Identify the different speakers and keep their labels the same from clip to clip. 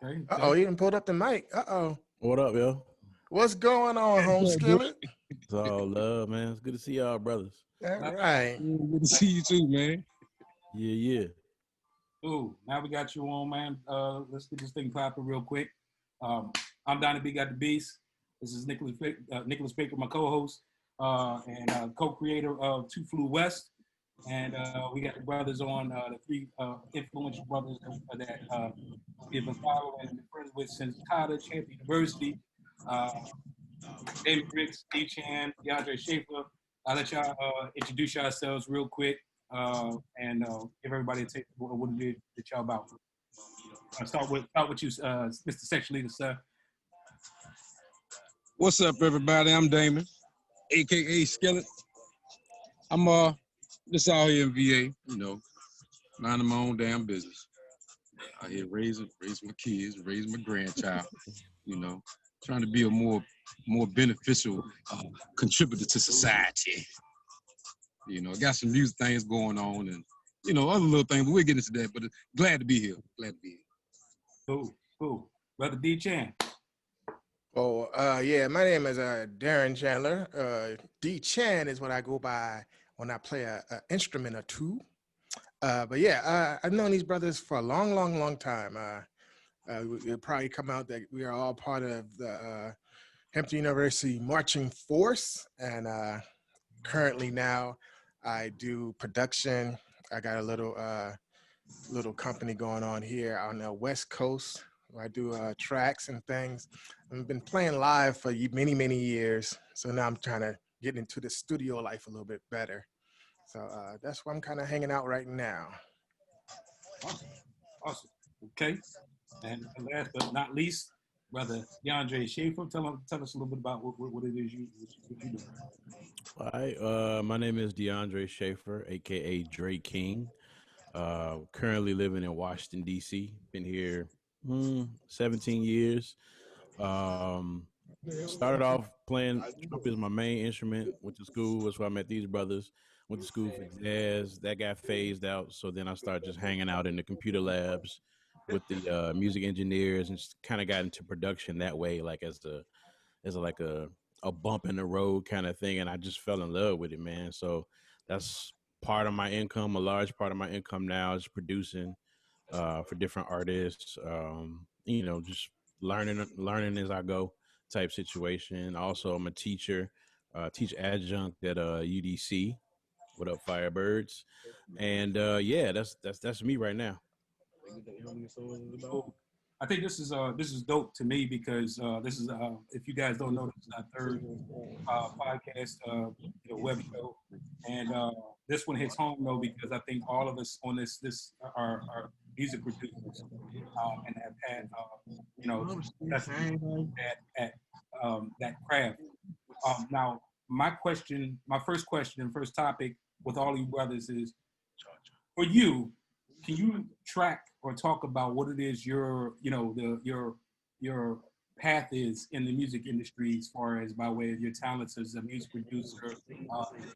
Speaker 1: Okay.
Speaker 2: Uh-oh, he didn't pull up the mic. Uh-oh.
Speaker 3: What up, yo?
Speaker 2: What's going on, home skillet?
Speaker 3: It's all love, man. It's good to see y'all, brothers.
Speaker 2: All right.
Speaker 4: Good to see you too, man.
Speaker 3: Yeah, yeah.
Speaker 1: Ooh, now we got you on, man. Let's get this thing popping real quick. I'm Donnie B, GotDaBeats. This is Nicholas Baker, my co-host and co-creator of Two Flew West. And we got the brothers on, the three influential brothers that we've been following and been friends with since college, Hampton University. Damon Ricks, Dee Chan, DeAndre Schaefer. I'll let y'all introduce yourselves real quick and give everybody a taste of what it is that y'all about. I'll start with you, Mr. Section Leader, sir.
Speaker 4: What's up, everybody? I'm Damon, aka Skillet. I'm just out here in VA, you know, minding my own damn business. Out here raising my kids, raising my grandchild, you know, trying to be a more beneficial contributor to society. You know, I got some music things going on and, you know, other little things, but we'll get into that. But glad to be here. Glad to be here.
Speaker 1: Cool. Brother Dee Chan.
Speaker 2: Oh, yeah, my name is Darren Chandler. Dee Chan is what I go by when I play an instrument or two. But yeah, I've known these brothers for a long time. It'll probably come out that we are all part of the Hampton University marching force. And currently now I do production. I got a little company going on here on the West Coast where I do tracks and things. I've been playing live for many years. So now I'm trying to get into the studio life a little bit better. So that's where I'm kind of hanging out right now.
Speaker 1: Awesome. Okay. And last but not least, Brother DeAndre Schaefer. Tell us a little bit about what it is you do.
Speaker 3: All right. My name is DeAndre Schaefer, aka Dre King. Currently living in Washington, D.C. Been here 17 years. Started off playing trumpet as my main instrument. Went to school. That's where I met these brothers. Went to school for jazz. That got phased out. So then I started just hanging out in the computer labs with the music engineers and just kind of got into production that way, like as a bump in the road kind of thing. And I just fell in love with it, man. So that's part of my income. A large part of my income now is producing for different artists. You know, just learning as I go type situation. Also, I'm a teacher, teach adjunct at UDC. What up, Firebirds? And yeah, that's me right now.
Speaker 1: Cool. I think this is dope to me because this is if you guys don't know, this is our third podcast, web show, and this one hits home though because I think all of us on this are music producers and have had that craft. Now, my first question and first topic with all you brothers is for you. Can you track or talk about what it is your path is in the music industry as far as by way of your talents as a music producer,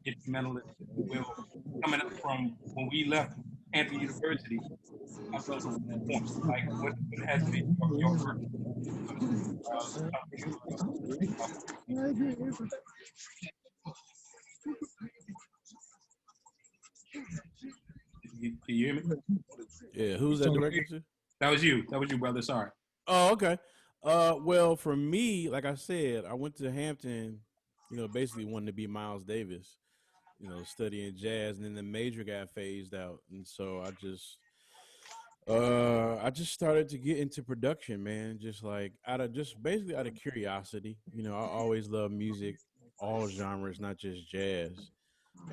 Speaker 1: instrumentalist, if you will, coming up from when we left Hampton University? Like what has been your work? Can you hear me?
Speaker 3: Yeah, who's that directed to?
Speaker 1: That was you, brother. Sorry.
Speaker 3: Oh, okay. Well, for me, like I said, I went to Hampton, basically wanting to be Miles Davis, studying jazz, and then the major got phased out, and so I just started to get into production, man. Just like basically out of curiosity, I always loved music, all genres, not just jazz,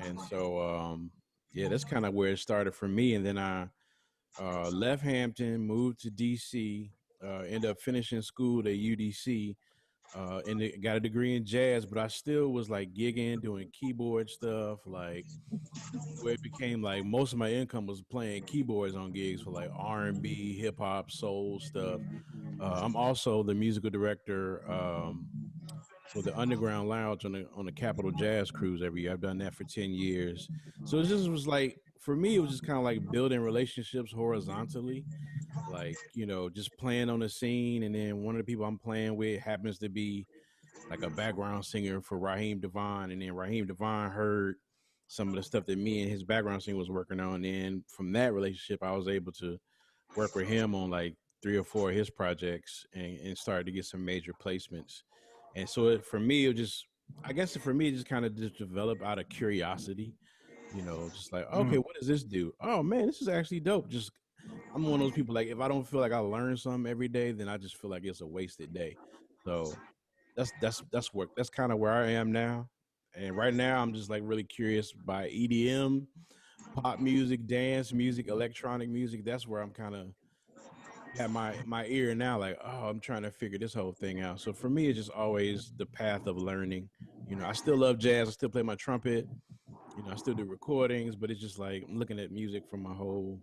Speaker 3: and so yeah, that's kind of where it started for me, and then I left Hampton, moved to DC, ended up finishing school at UDC, and got a degree in jazz, but I still was like gigging, doing keyboard stuff, like where it became like most of my income was playing keyboards on gigs for like R&B, hip hop, soul stuff. I'm also the musical director for the Underground Lounge on the Capitol Jazz Cruise every year. I've done that for 10 years. So it just was like, for me, it was just kind of like building relationships horizontally. like, you know, just playing on the scene, and then one of the people I'm playing with happens to be like a background singer for Raheem Devon, and then Raheem Devon heard some of the stuff that me and his background singer was working on. And then from that relationship, I was able to work with him on like 3 or 4 of his projects, and started to get some major placements. And so for me, it just, I guess for me, it just kind of just developed out of curiosity, you know, just like, okay, what does this do? Oh man, this is actually dope. Just, I'm one of those people, like, if I don't feel like I learn something every day, then I just feel like it's a wasted day. So that's kind of where I am now. And right now I'm just like really curious by EDM, pop music, dance music, electronic music. That's where I'm kind of have my ear now, like, oh, I'm trying to figure this whole thing out. So for me, it's just always the path of learning. You know, I still love jazz, I still play my trumpet, you know, I still do recordings, but it's just like I'm looking at music from a whole,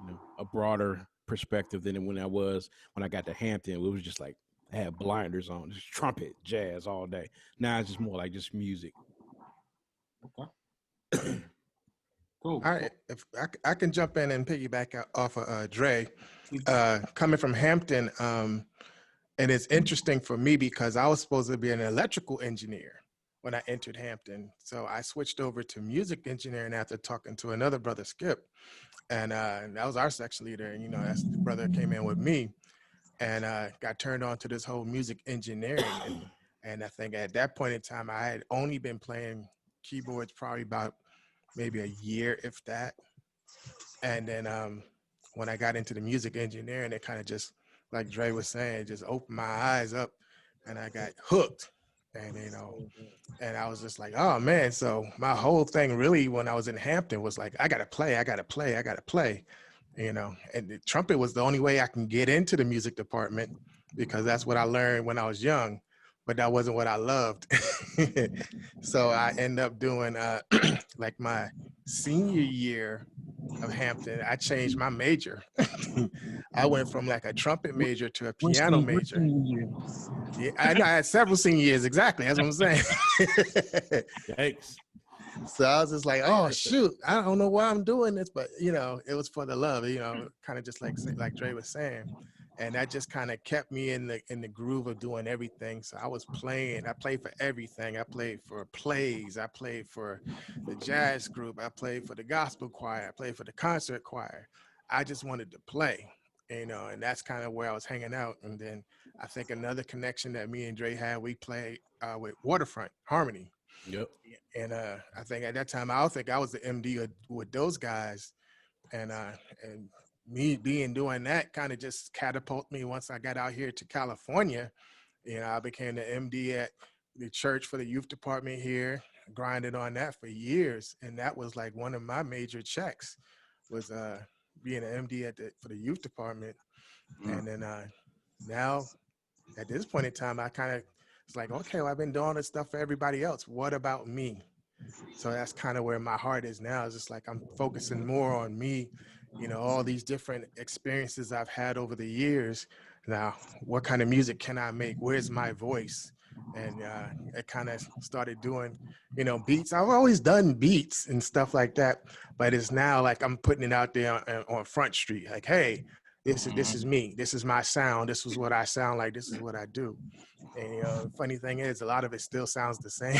Speaker 3: you know, a broader perspective than when I got to Hampton. It was just like I had blinders on, just trumpet, jazz all day. Now it's just more like just music.
Speaker 1: Okay. Cool.
Speaker 2: All right, if I can jump in and piggyback off of Dre,
Speaker 1: Please.
Speaker 2: coming from Hampton, and it's interesting for me because I was supposed to be an electrical engineer when I entered Hampton. So I switched over to music engineering after talking to another brother, Skip, and that was our section leader. And, you know, that's the brother came in with me, and got turned on to this whole music engineering. And I think at that point in time, I had only been playing keyboards probably about maybe a year, if that. And then when I got into the music engineering, it kind of just, like Dre was saying, just opened my eyes up, and I got hooked. And, you know, and I was just like, oh man. So my whole thing really when I was in Hampton was like, I gotta play, you know. And the trumpet was the only way I can get into the music department because that's what I learned when I was young, but that wasn't what I loved. So I ended up doing like my senior year of Hampton, I changed my major. I went from like a trumpet major to a piano major. Yeah, I know I had several senior years, exactly. That's what I'm saying.
Speaker 3: Yikes.
Speaker 2: So I was just like, oh shoot, I don't know why I'm doing this, but you know, it was for the love, you know, kind of just like Dre was saying. And that just kind of kept me in the groove of doing everything. So I was playing, I played for everything. I played for plays, I played for the jazz group, I played for the gospel choir, I played for the concert choir. I just wanted to play, you know, and that's kind of where I was hanging out. And then I think another connection that me and Dre had, we played with Waterfront Harmony.
Speaker 3: Yep.
Speaker 2: And I think at that time, I don't think I was the MD with those guys. And me doing that kind of just catapulted me once I got out here to California. You know, I became the MD at the church for the youth department here, grinded on that for years. And that was like one of my major checks was being an MD for the youth department. And then now at this point in time, I kind of, it's like, okay, well, I've been doing this stuff for everybody else. What about me? So that's kind of where my heart is now. It's just like I'm focusing more on me, you know, all these different experiences I've had over the years. Now, what kind of music can I make? Where's my voice? And it kind of started doing, you know, beats. I've always done beats and stuff like that, but it's now like I'm putting it out there on Front Street. Like, hey, this is me. This is my sound. This is what I sound like. This is what I do. And you know, funny thing is, a lot of it still sounds the same.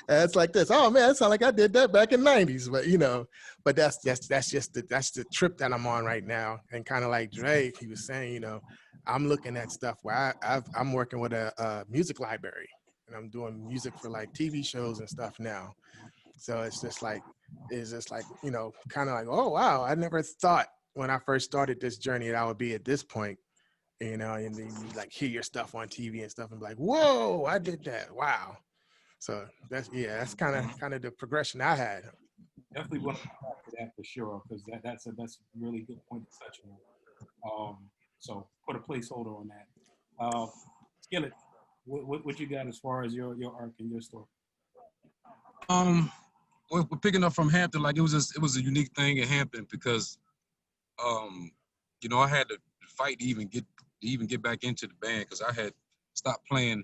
Speaker 2: It's like this. Oh man, it sounds like I did that back in '90s. But you know, but that's the trip that I'm on right now. And kind of like Dre, he was saying, you know, I'm looking at stuff where I'm working with a music library, and I'm doing music for like TV shows and stuff now. So it's just like, you know, kind of like, oh wow, I never thought when I first started this journey that I would be at this point. You know, and then you like hear your stuff on TV and stuff and be like, whoa, I did that. Wow. So that's kind of the progression I had.
Speaker 1: Definitely want to come back to that for sure, because that's a really good point to touch on. So put a placeholder on that. Skillet, what you got as far as your arc and your story?
Speaker 4: We're picking up from Hampton. Like it was a unique thing in Hampton because, you know, I had to fight to even get back into the band because I had stopped playing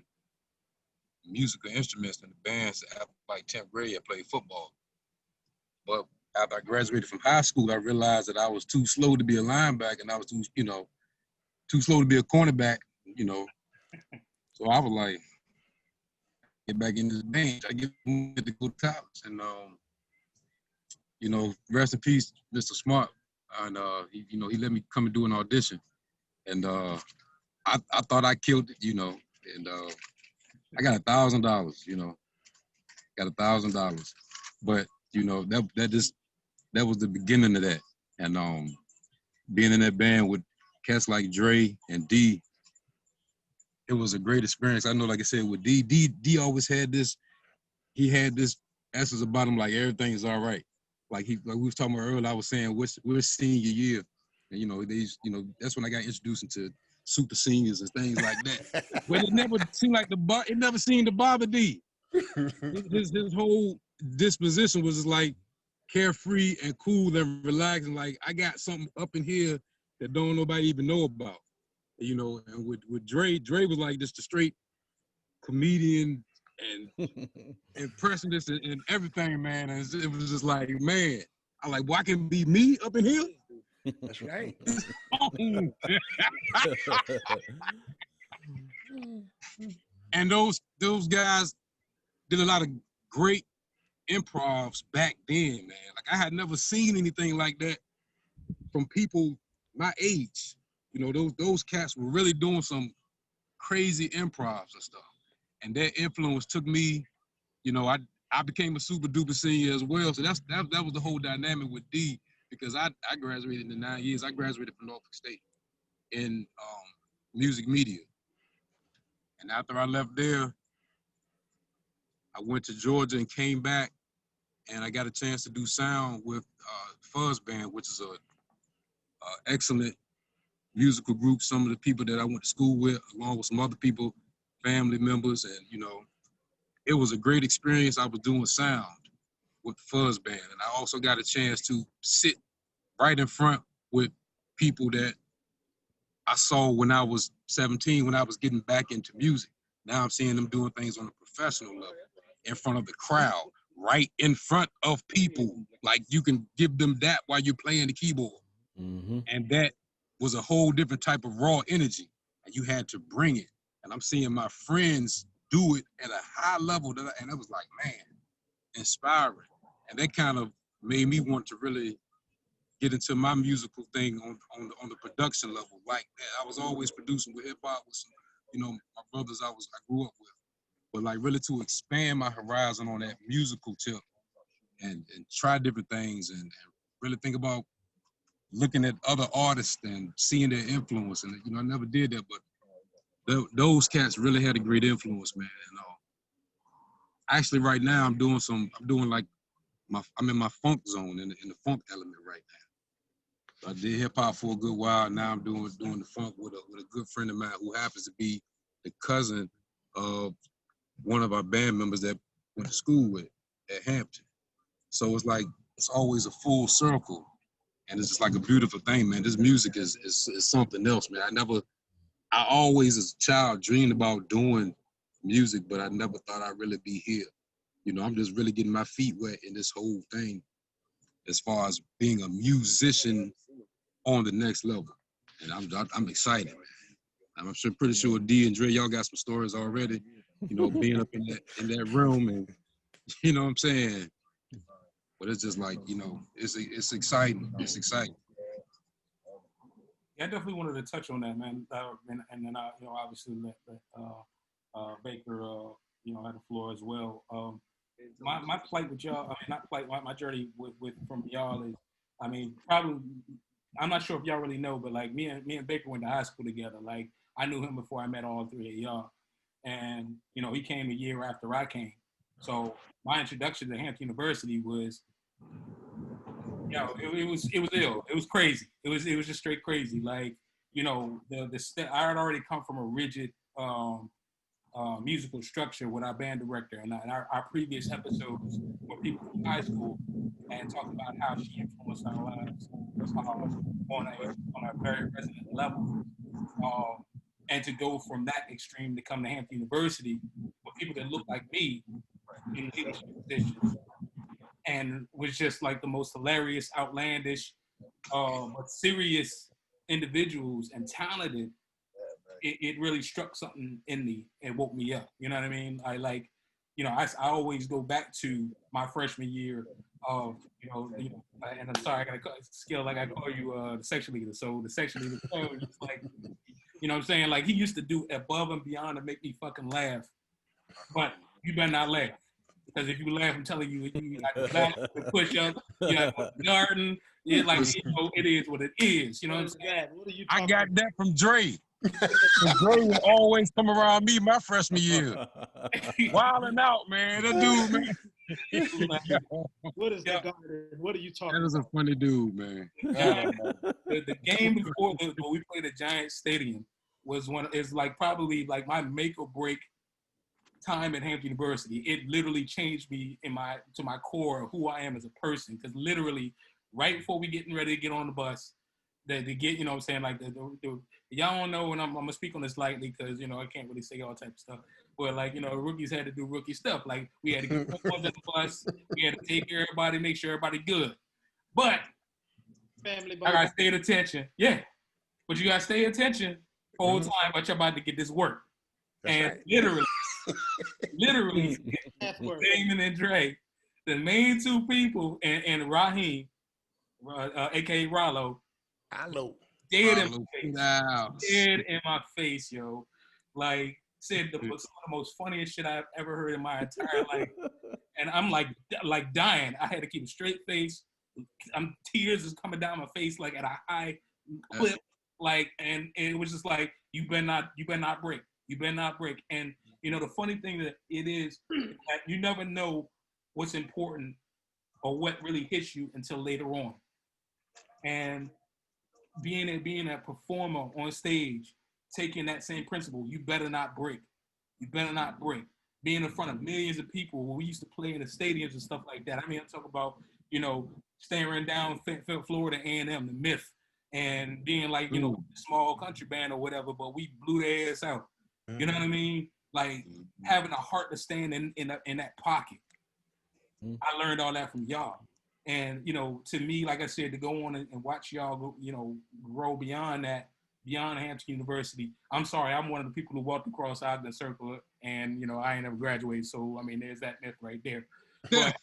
Speaker 4: musical instruments in the bands after like 10th grade. I played football, but after I graduated from high school, I realized that I was too slow to be a linebacker, and I was too, too slow to be a cornerback, So I was like, get back in this band. I get to go to college, and rest in peace, Mr. Smart, and he let me come and do an audition, and I thought I killed it, and I got $1,000, got $1,000, but that was the beginning of that, and being in that band with cats like Dre and Dee, it was a great experience. I know, like I said, with Dee always had this. He had this essence about him, like everything is all right. Like we was talking about earlier, I was saying we're senior year, and that's when I got introduced into super seniors and things like that. But it never seemed like it never seemed to bother Dee. His whole disposition was just like carefree and cool and relaxed, and like I got something up in here that don't nobody even know about. And with Dre was like just a straight comedian and impressionist and everything, man. And it was just like, man, I like, well, I can be me up in here.
Speaker 2: That's right.
Speaker 4: And those guys did a lot of great improvs back then, man. Like I had never seen anything like that from people my age. Those cats were really doing some crazy improvs and stuff. And that influence took me, I became a super duper senior as well. So that was the whole dynamic with Dee, because I graduated in the 9 years. I graduated from Norfolk State in music media. And after I left there, I went to Georgia and came back, and I got a chance to do sound with Fuzz Band, which is a excellent musical group. Some of the people that I went to school with, along with some other people, family members, and it was a great experience. I was doing sound with Fuzz Band, and I also got a chance to sit right in front with people that I saw when I was 17, when I was getting back into music. Now I'm seeing them doing things on a professional level, in front of the crowd, right in front of people. Like you can give them that while you're playing the keyboard.
Speaker 3: Mm-hmm.
Speaker 4: And that was a whole different type of raw energy, and you had to bring it. And I'm seeing my friends do it at a high level, and it was like, man, inspiring. And that kind of made me want to really get into my musical thing on the production level like that. I was always producing with hip hop with some, my brothers I grew up with, but like really to expand my horizon on that musical tip and try different things and really think about looking at other artists and seeing their influence. And I never did that, but those cats really had a great influence, man. Actually, right now I'm in my funk zone in the funk element right now. So I did hip hop for a good while. Now I'm doing the funk with a good friend of mine who happens to be the cousin of one of our band members that went to school with at Hampton. So it's like it's always a full circle, and it's just like a beautiful thing, man. This music is something else, man. I always as a child dreamed about doing music, but I never thought I'd really be here. I'm just really getting my feet wet in this whole thing as far as being a musician on the next level. And I'm excited, man. I'm pretty sure Dee and Dre, y'all got some stories already, being up in that room, and you know what I'm saying? But it's just like, it's exciting. It's exciting.
Speaker 1: Yeah, I definitely wanted to touch on that, man. And then I, obviously let Baker, had the floor as well. My plight with y'all, I mean, not plight, my journey with from y'all is, I mean, probably, I'm not sure if y'all really know, but like me and Baker went to high school together. Like I knew him before I met all three of y'all, and he came a year after I came. So my introduction to Hampton University was, it was ill. It was crazy. It was just straight crazy. Like I had already come from a rigid musical structure with our band director, and our previous episodes were people from high school and talking about how she influenced our lives on a very resonant level. And to go from that extreme to come to Hampton University with people that look like me in leadership positions and was just like the most hilarious, outlandish, but serious individuals and talented. It really struck something in me and woke me up. You know what I mean? I like, I always go back to my freshman year of, and I'm sorry, I gotta skill like I call you the section leader. So the section leader was just like, you know what I'm saying? Like he used to do above and beyond to make me fucking laugh. But you better not laugh. Because if you laugh, I'm telling you, you got to back, push up, you got to garden. It is what it is. You know what I'm saying?
Speaker 5: What are you
Speaker 4: I
Speaker 5: talking
Speaker 4: got
Speaker 5: about?
Speaker 4: that from Dre. Dre would always come around me my freshman year. Wilding out, man. That dude, man.
Speaker 5: What is the garden? What are you talking
Speaker 4: That
Speaker 5: about?
Speaker 4: is a funny dude, man.
Speaker 1: The game before when we played at Giant Stadium was probably like my make or break time at Hampton University. It literally changed me to my core of who I am as a person. Because literally, right before we getting ready to get on the bus, to get, you know what I'm saying, like y'all don't know, and I'm gonna speak on this lightly because I can't really say all type of stuff. But like rookies had to do rookie stuff. Like we had to get on the bus, we had to take care of everybody, make sure everybody good. But
Speaker 5: Family
Speaker 1: I gotta stay at attention. Yeah, but you gotta stay at attention whole time. But you're about to get this work.
Speaker 2: That's
Speaker 1: and
Speaker 2: right.
Speaker 1: literally, Damon and Dre, the main two people, and Raheem, aka Rollo, dead in my face, yo. Like said some of the most funniest shit I've ever heard in my entire life, and I'm like dying. I had to keep a straight face. Tears is coming down my face like at a high clip, like, and it was just like you better not break. You better not break. And the funny thing that it is that you never know what's important or what really hits you until later on. And being a performer on stage, taking that same principle, you better not break. You better not break. Being in front of millions of people, when we used to play in the stadiums and stuff like that. I mean, I'm talking about, staring down Florida A&M, the Myth, and being like, a small country band or whatever, but we blew their ass out. You know what I mean? Like having a heart to stand in that pocket. I learned all that from y'all. And, to me, like I said, to go on and watch y'all go, grow beyond that, beyond Hampton University. I'm sorry, I'm one of the people who walked across Ogden Circle and, I ain't never graduated. So, I mean, there's that myth right there. But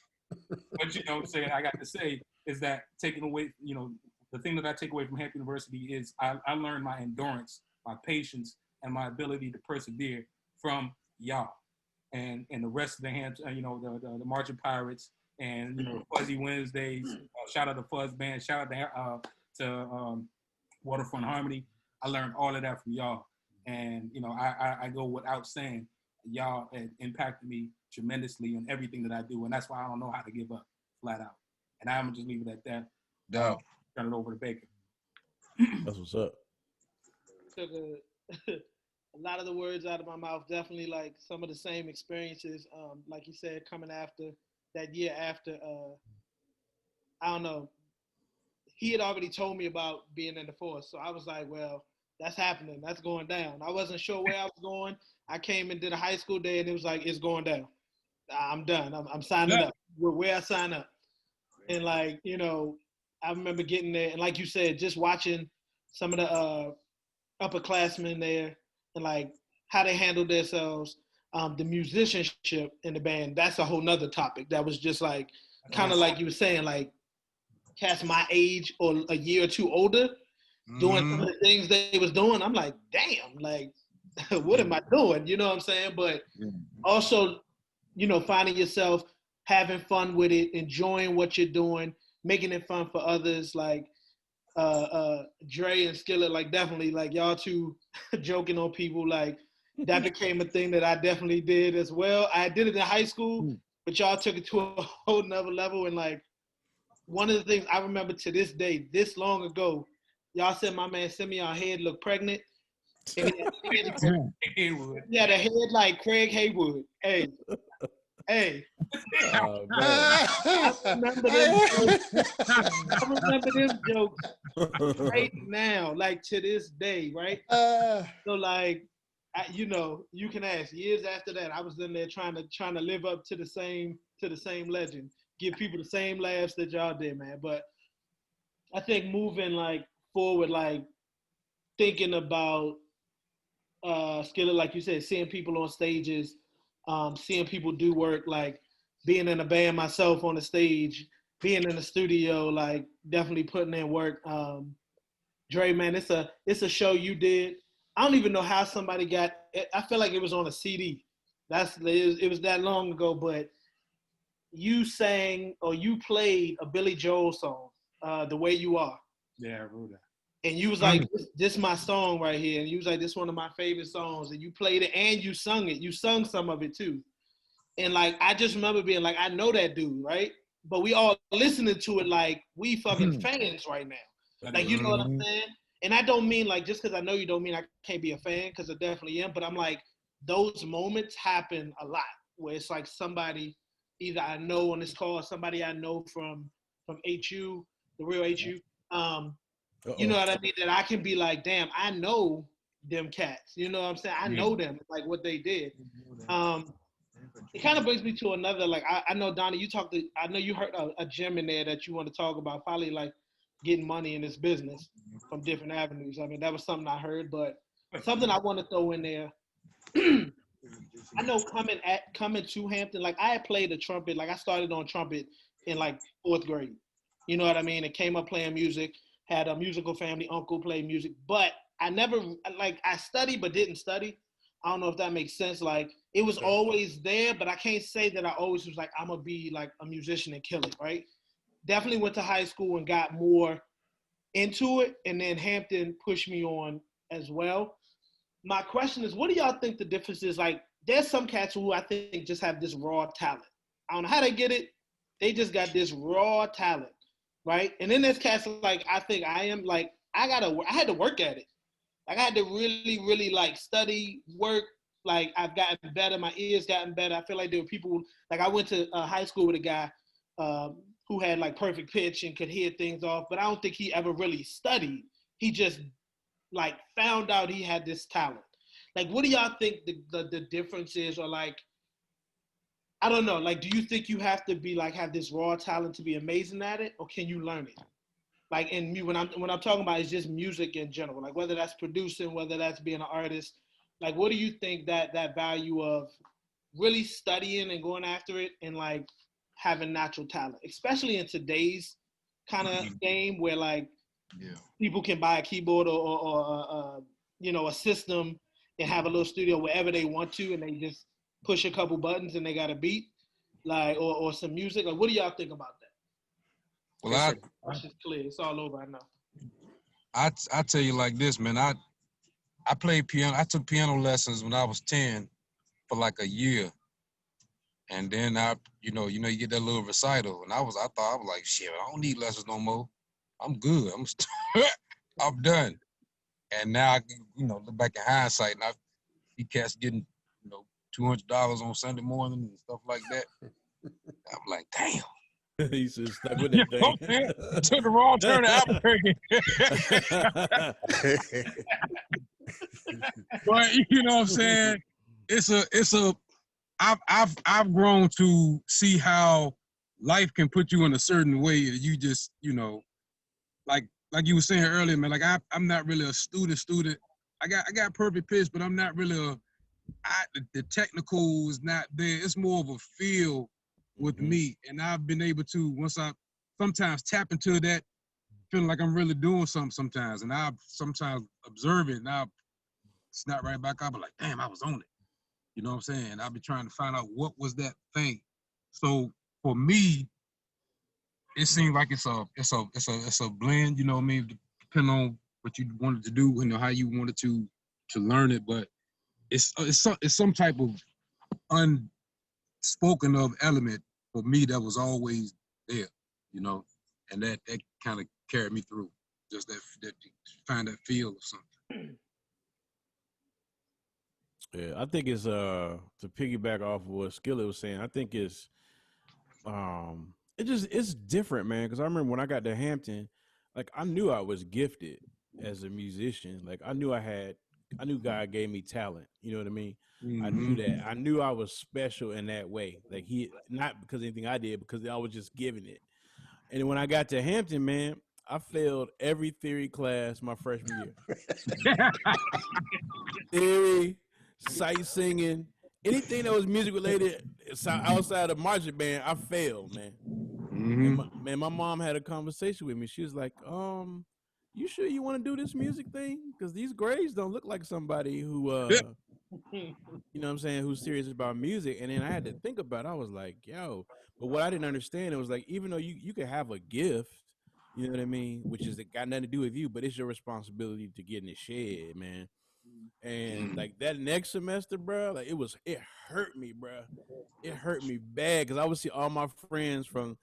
Speaker 1: what I'm saying, I got to say is that taking away, the thing that I take away from Hampton University is I learned my endurance, my patience, and my ability to persevere from y'all and the rest of the Hampton, the Marching Pirates and Fuzzy Wednesdays. Shout out to Fuzz Band. Shout out to Waterfront Harmony. I learned all of that from y'all, and I go without saying, y'all impacted me tremendously on everything that I do, and that's why I don't know how to give up, flat out. And I'm gonna just leave it at that. Turn it over to Baker.
Speaker 3: That's what's up.
Speaker 5: Took a lot of the words out of my mouth. Definitely like some of the same experiences. Like you said, coming after that year after, I don't know. He had already told me about being in the force, so I was like, well, that's happening. That's going down. I wasn't sure where I was going. I came and did a high school day, and it was like, it's going down. I'm done. I'm signing up. Where I sign up. And like, I remember getting there, and like you said, just watching some of the upperclassmen there and like how they handled themselves, the musicianship in the band, that's a whole nother topic. That was just like, kind of like you were saying, like cats my age or a year or two older doing some of the things they was doing. I'm like, damn, like, what am I doing? You know what I'm saying? But also, finding yourself having fun with it, enjoying what you're doing, making it fun for others, like Dre and Skillet, like definitely, like y'all two joking on people, like that became a thing that I definitely did as well. I did it in high school, but y'all took it to a whole nother level. And like one of the things I remember to this day, this long ago, y'all said my man Simeon Head looked pregnant. And he had a head like Craig Haywood. Hey. I remember them jokes right now, like to this day, right? So like, you can ask. Years after that, I was in there trying to live up to the same legend. give people the same laughs that y'all did, man. But I think moving like forward, like thinking about Skillet, like you said, seeing people on stages, seeing people do work, like being in a band myself on the stage, being in the studio, like definitely putting in work. Dre, man, it's a show you did. I don't even know how somebody got it. I feel like it was on a CD. It was that long ago, but you sang or you played a Billy Joel song, "The Way You Are."
Speaker 1: Yeah, I wrote that.
Speaker 5: And you was like, this my song right here. And you was like, this one of my favorite songs. And you played it and you sung it. You sung some of it too. And like, I just remember being like, I know that dude, right? But we all listening to it like we fucking fans right now. Like, you know what I'm saying? And I don't mean like, just because I know you don't mean I can't be a fan, because I definitely am. But I'm like, those moments happen a lot where it's like somebody either I know on this call, somebody I know from HU, the real HU. You know what I mean? That I can be like, damn, I know them cats. You know what I'm saying? I know them, like what they did. It kind of brings me to another, like, I know, Donnie, I know you heard a gem in there that you want to talk about, probably like getting money in this business from different avenues. I mean, that was something I heard, but something I want to throw in there. I know coming to Hampton, like I had played the trumpet, like I started on trumpet in like 4th grade. You know what I mean? And came up playing music, had a musical family, uncle played music, but I never, like I studied but didn't study. I don't know if that makes sense. Like it was always there, but I can't say that I always was like, I'm gonna be like a musician and kill it, right? Definitely went to high school and got more into it, and then Hampton pushed me on as well. My question is, what do y'all think the difference is? Like, there's some cats who I think just have this raw talent. I don't know how they get it. They just got this raw talent, right? And then there's cats like I think I am like I had to work at it. Like I had to really, really like study, work. Like I've gotten better. My ears gotten better. I feel like there were people like I went to high school with a guy who had like perfect pitch and could hear things off, but I don't think he ever really studied. He just like found out he had this talent. Like, what do y'all think the difference is, or like, I don't know. Like, do you think you have to be like have this raw talent to be amazing at it, or can you learn it? Like, in me, when I'm talking about is just music in general. Like, whether that's producing, whether that's being an artist. Like, what do you think that value of really studying and going after it, and like having natural talent, especially in today's kind of game where like people can buy a keyboard or you know, a system and have a little studio wherever they want to, and they just push a couple buttons and they got a beat, like or some music. Like, what do y'all think about that?
Speaker 4: Well,
Speaker 5: It's clear. It's all over. I know.
Speaker 4: I tell you like this, man. I played piano. I took piano lessons when I was 10 for like a year, and then you get that little recital, and I thought I was like, shit, I don't need lessons no more. I'm good. I'm done. And now I, look back in hindsight, and I see cats getting, $200 on Sunday morning and stuff like that. I'm like, damn.
Speaker 3: He should have stuck with that thing.
Speaker 4: Took the wrong turn to Albuquerque. But you know what I'm saying? I've grown to see how life can put you in a certain way that you just, like you were saying earlier, man, like I'm not really a student. I got perfect pitch, but I'm not really the technical is not there. It's more of a feel with me. And I've been able to, once I sometimes tap into that, feeling like I'm really doing something sometimes. And I sometimes observe it and I snap right back up, like, damn, I was on it. You know what I'm saying? I'll be trying to find out what was that thing. So for me, it seems like it's a blend, you know what I mean, depending on what you wanted to do, how you wanted to learn it, but it's some type of unspoken of element for me that was always there, and that kind of carried me through, just that find that feel of something.
Speaker 3: Yeah, I think it's to piggyback off of what Skillet was saying. I think it's it's different, man. Because I remember when I got to Hampton, like I knew I was gifted as a musician. Like I knew I had God gave me talent. You know what I mean? I knew
Speaker 4: Mhm.
Speaker 3: that. I knew I was special in that way. Like he, not because of anything I did, because I was just giving it. And when I got to Hampton, man, I failed every theory class my freshman year. Theory, sight singing, anything that was music related outside of marching band, I failed, man. And
Speaker 4: Mhm.
Speaker 3: my mom had a conversation with me. She was like, you sure you want to do this music thing? Because these grades don't look like somebody who you know what I'm saying, who's serious about music. And then I had to think about it. I was like, yo, but what I didn't understand, it was like, even though you could have a gift, you know what I mean, which is got nothing to do with you, but it's your responsibility to get in the shed, man. And
Speaker 4: Mhm.
Speaker 3: like that next semester, bro, like it hurt me, bro. It hurt me bad because I would see all my friends from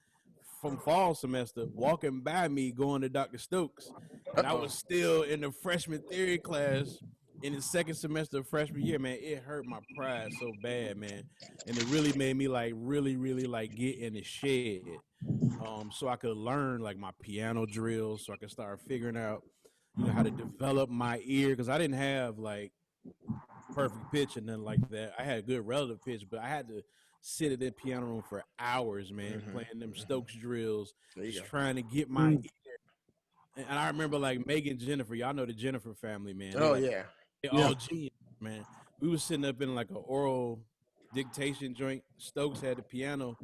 Speaker 3: fall semester walking by me going to Dr. Stokes, and I
Speaker 2: Uh-oh.
Speaker 3: was still in the freshman theory class in the second semester of freshman year. Man, it hurt my pride so bad, man, and it really made me like really like get in the shed, so I could learn like my piano drills, so I could start figuring out, how to develop my ear because I didn't have like perfect pitch and nothing like that. I had a good relative pitch, but I had to sit in the piano room for hours, man,
Speaker 2: Mhm.
Speaker 3: playing them Stokes drills,
Speaker 2: There you
Speaker 3: just
Speaker 2: go.
Speaker 3: trying to get my
Speaker 4: Mhm.
Speaker 3: ear. And I remember like Megan Jennifer, y'all know the Jennifer family, man.
Speaker 2: Oh yeah.
Speaker 3: They
Speaker 4: Yeah.
Speaker 3: all genius, man. We was sitting up in like an oral dictation joint. Stokes had the piano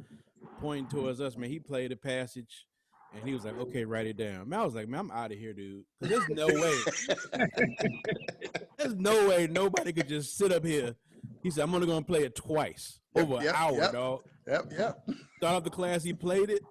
Speaker 3: pointing towards us, man. He played a passage. And he was like, "Okay, write it down." Man, I was like, "Man, I'm out of here, dude." Because there's no way nobody could just sit up here. He said, "I'm only gonna play it twice
Speaker 2: Yep,
Speaker 3: over an
Speaker 2: yep,
Speaker 3: hour,
Speaker 2: yep,
Speaker 3: dog."
Speaker 2: yep.
Speaker 3: Start off the class, he played it.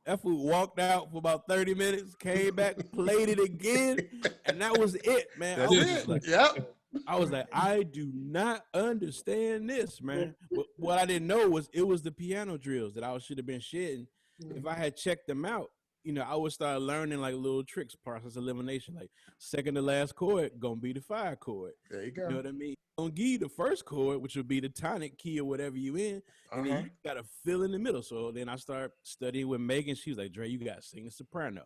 Speaker 3: That fool walked out for about 30 minutes, came back, played it again, and that was it, man.
Speaker 2: That's it. Yep.
Speaker 3: I was like, I do not understand this, man. But what I didn't know was it was the piano drills that I should have been shitting. If I had checked them out, I would start learning like little tricks, process elimination, like second to last chord gonna be the 5 chord.
Speaker 2: There you
Speaker 3: You know
Speaker 2: go.
Speaker 3: what I mean? Gonna give you the first chord, which would be the tonic key or whatever you in, and then
Speaker 2: Uh-huh.
Speaker 3: you gotta fill in the middle. So then I start studying with Megan. She was like, "Dre, you gotta sing the soprano.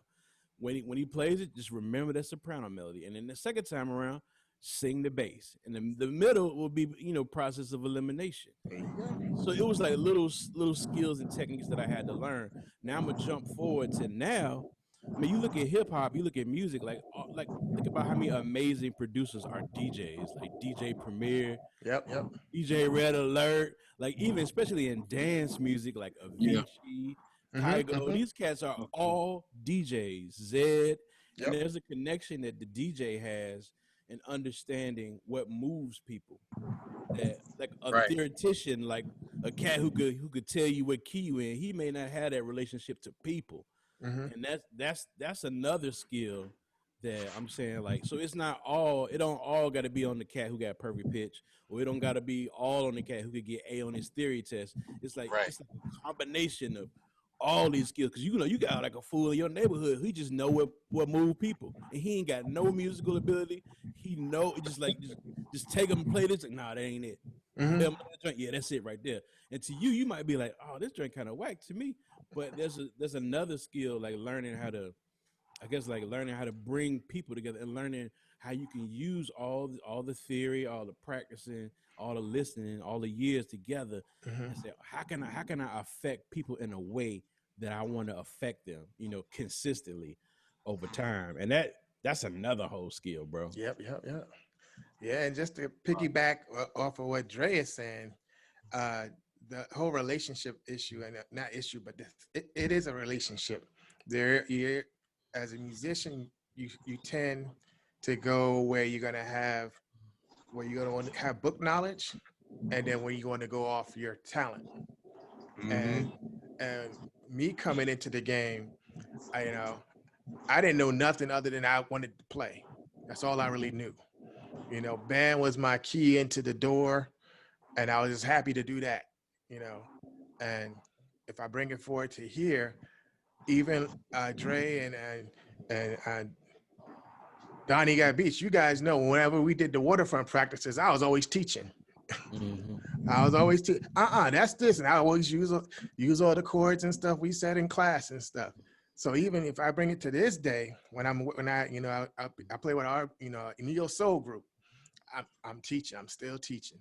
Speaker 3: When he plays it, just remember that soprano melody. And then the second time around, sing the bass. And then the middle will be, process of elimination."
Speaker 2: There you go.
Speaker 3: So it was like little skills and techniques that I had to learn. Now I'm gonna jump forward to now. I mean, you look at hip hop, you look at music, like think about how many amazing producers are DJs, like DJ Premier,
Speaker 2: Yep.
Speaker 3: DJ Red Alert, like even especially in dance music, like
Speaker 4: Yeah.
Speaker 3: Avicii,
Speaker 2: Mm-hmm.
Speaker 3: Kygo. These cats are all DJs. Zed, and
Speaker 2: Yep.
Speaker 3: there's a connection that the DJ has in understanding what moves people. That like a
Speaker 4: Right.
Speaker 3: theoretician, like a cat who could tell you what key you in, he may not have that relationship to people,
Speaker 2: Mm-hmm.
Speaker 3: and that's another skill that I'm saying, like, so it don't all got to be on the cat who got perfect pitch, or it don't got to be all on the cat who could get A on his theory test. It's like
Speaker 4: Right.
Speaker 3: it's like a combination of all these skills, because you got like a fool in your neighborhood who just know what move people, and he ain't got no musical ability. He know it, just take him and play this. Like, nah, that ain't it. Play
Speaker 2: Mm-hmm.
Speaker 3: him another joint. Yeah, that's it right there. And to you might be like, oh, this joint kind of whack to me. But there's another skill, like learning how to, I guess, like learning how to bring people together and learning how you can use all the theory, all the practicing, all the listening, all the years together,
Speaker 2: Mm-hmm.
Speaker 3: and say, how can I affect people in a way that I want to affect them, consistently over time. And that's another whole skill, bro.
Speaker 2: Yep. Yeah, and just to piggyback off of what Dre is saying, uh, the whole relationship issue, and not issue, but it is a relationship. As a musician, you tend to go where you're gonna want to have book knowledge, and then where you're going to go off your talent.
Speaker 4: Mhm.
Speaker 2: And me coming into the game, I didn't know nothing other than I wanted to play. That's all I really knew. Band was my key into the door, and I was just happy to do that. And if I bring it forward to here, even Dre and Donnie got Beats, you guys know whenever we did the waterfront practices, I was always teaching. I was always that's this, and I always use all the chords and stuff we said in class and stuff. So even if I bring it to this day, when I play with our Neo Soul group, I'm teaching. I'm still teaching.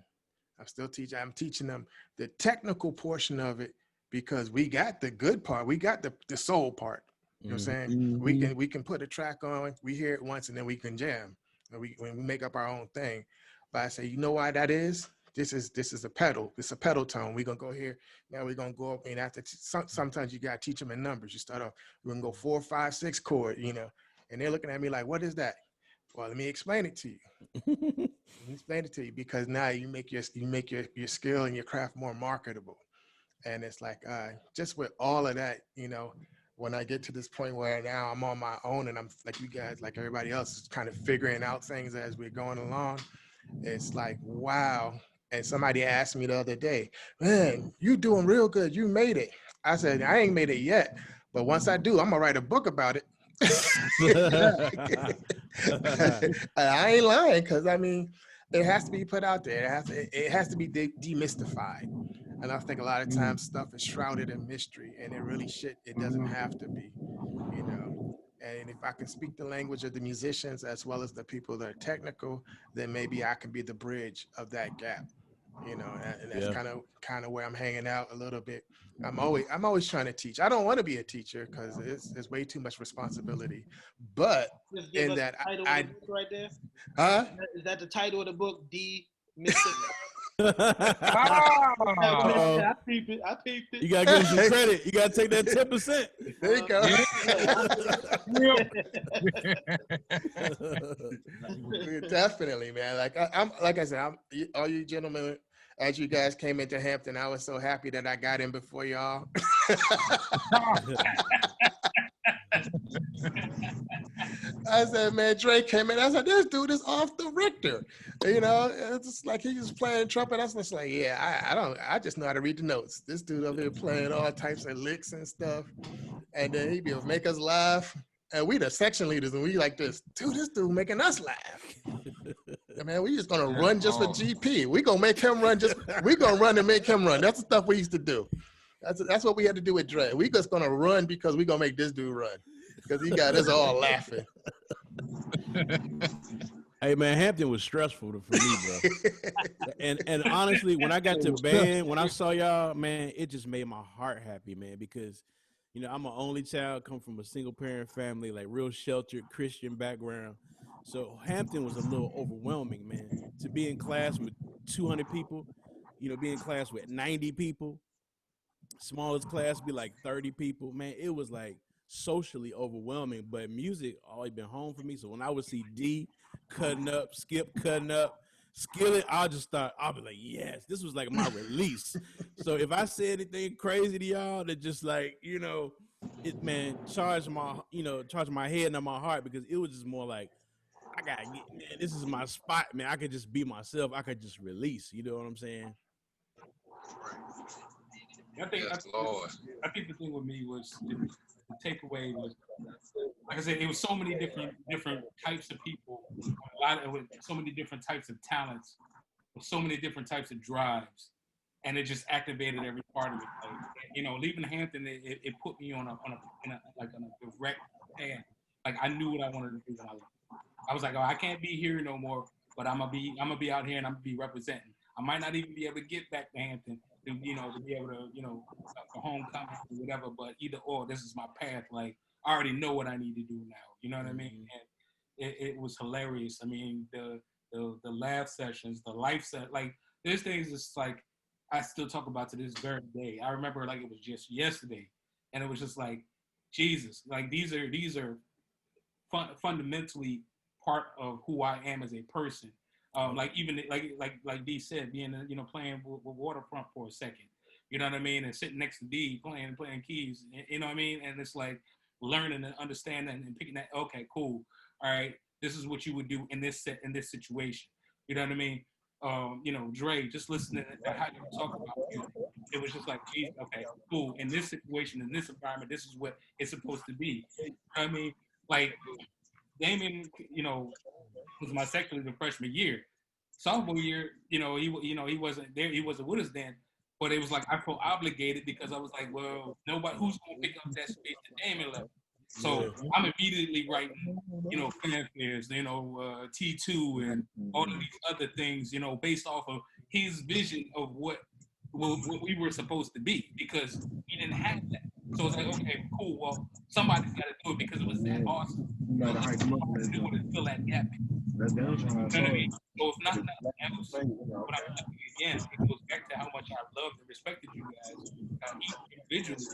Speaker 2: I'm teaching them the technical portion of it because we got the good part. We got the soul part. You know what I'm saying? We can put a track on, we hear it once, and then we can jam. And we make up our own thing. But I say, you know why that is? This is a pedal. It's a pedal tone. We're gonna go here. Now we're gonna go up, and after sometimes you gotta teach them in numbers. You start off, we're gonna go 4, 5, 6 chord, and they're looking at me like, what is that? Well, let me explain it to you. Let me explain it to you because now you make your skill and your craft more marketable. And it's like just with all of that, when I get to this point where now I'm on my own and I'm like you guys, like everybody else, is kind of figuring out things as we're going along. It's like, wow. And somebody asked me the other day, man, you doing real good. You made it. I said, I ain't made it yet. But once I do, I'm going to write a book about it. I ain't lying because, I mean, it has to be put out there. It has to be demystified. And I think a lot of times stuff is shrouded in mystery, and it doesn't have to be, And if I can speak the language of the musicians as well as the people that are technical, then maybe I can be the bridge of that gap, and that's kind of where I'm hanging out a little bit. I'm always trying to teach. I don't want to be a teacher because it's way too much responsibility. But
Speaker 5: just give
Speaker 2: in
Speaker 5: us
Speaker 2: that,
Speaker 5: the title of the book right there.
Speaker 2: Huh?
Speaker 5: Is that the title of the book? Mr. I peeped it.
Speaker 3: You gotta give him some credit. You gotta take that 10%.
Speaker 2: There you go. Definitely, man. Like I said, all you gentlemen, as you guys came into Hampton, I was so happy that I got in before y'all. I said, man, Dre came in. I said, this dude is off the Richter. It's just like he was playing trumpet. I was just like, yeah, I just know how to read the notes. This dude over here playing all types of licks and stuff. And then he'd be able to make us laugh. And we the section leaders, and we like this dude making us laugh. Man, we just gonna run just for GP. We gonna make him run we gonna run and make him run. That's the stuff we used to do. That's what we had to do with Dre. We just gonna run because we gonna make this dude run. Because he got us all laughing.
Speaker 3: Hey man, Hampton was stressful for me, bro. and honestly, when I got to band, when I saw y'all, man, it just made my heart happy, man, because I'm an only child, come from a single parent family, like real sheltered Christian background. So Hampton was a little overwhelming, man. To be in class with 200 people, be in class with 90 people, smallest class be like 30 people, man. It was like socially overwhelming, but music always been home for me. So when I would see D cutting up, Skip cutting up, Skillet, I'll be like, yes, this was like my release. So if I say anything crazy to y'all, that just like, it, man, charge my head and my heart, because it was just more like, I gotta get, man, this is my spot, man. I could just be myself. I could just release. You know what I'm saying?
Speaker 1: I think the thing with me was the takeaway was, like I said, it was so many different types of people, with so many different types of talents, with so many different types of drives, and it just activated every part of it. Like, leaving Hampton, it put me on a direct path. Like I knew what I wanted to do when I left. I was like, oh, I can't be here no more, but I'm gonna be out here and I'm gonna be representing. I might not even be able to get back to Hampton to be able to, for homecoming or whatever, but either or, this is my path. Like, I already know what I need to do now. You know what I mean? And it was hilarious. I mean, the laugh sessions, the life set, like, there's things that's like, I still talk about to this very day. I remember like it was just yesterday, and it was just like, Jesus, like these are fundamentally part of who I am as a person. Like even like Dee said, being playing with Waterfront for a second, you know what I mean, and sitting next to Dee playing keys, you know what I mean, and it's like learning and understanding and picking that. Okay, cool, all right, this is what you would do in this situation, you know what I mean. Dre, just listening to how you talk about music, it was just like, geez, okay, cool. In this situation, in this environment, this is what it's supposed to be. You know what I mean, like Damon, was my section the freshman year. Sophomore year, he wasn't there. He wasn't with us then. But it was like I felt obligated because I was like, well, nobody who's gonna pick up that space that Damon left. So I'm immediately writing, you know, fanfares, you know, T2 and all of these other things, you know, based off of his vision of what we were supposed to be, because he didn't have that. So it's like, okay, cool. Well, somebody's got to do it because it was that awesome. So let's do it and fill that gap. You know what I mean? So it's not nothing else. But I'm telling you again, it goes back to how much I loved and respected you guys, each individually,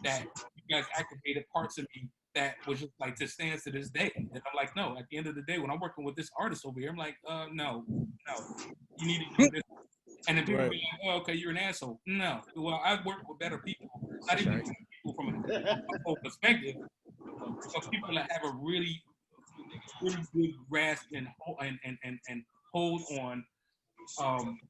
Speaker 1: that you guys activated parts of me that was just like to stands to this day. And I'm like, no, at the end of the day, when I'm working with this artist over here, I'm like, no, you need to do this. And then people be like, oh, okay, you're an asshole. No, well, I've worked with better people, not even better people from a whole perspective, but people that have a really, really good grasp and hold on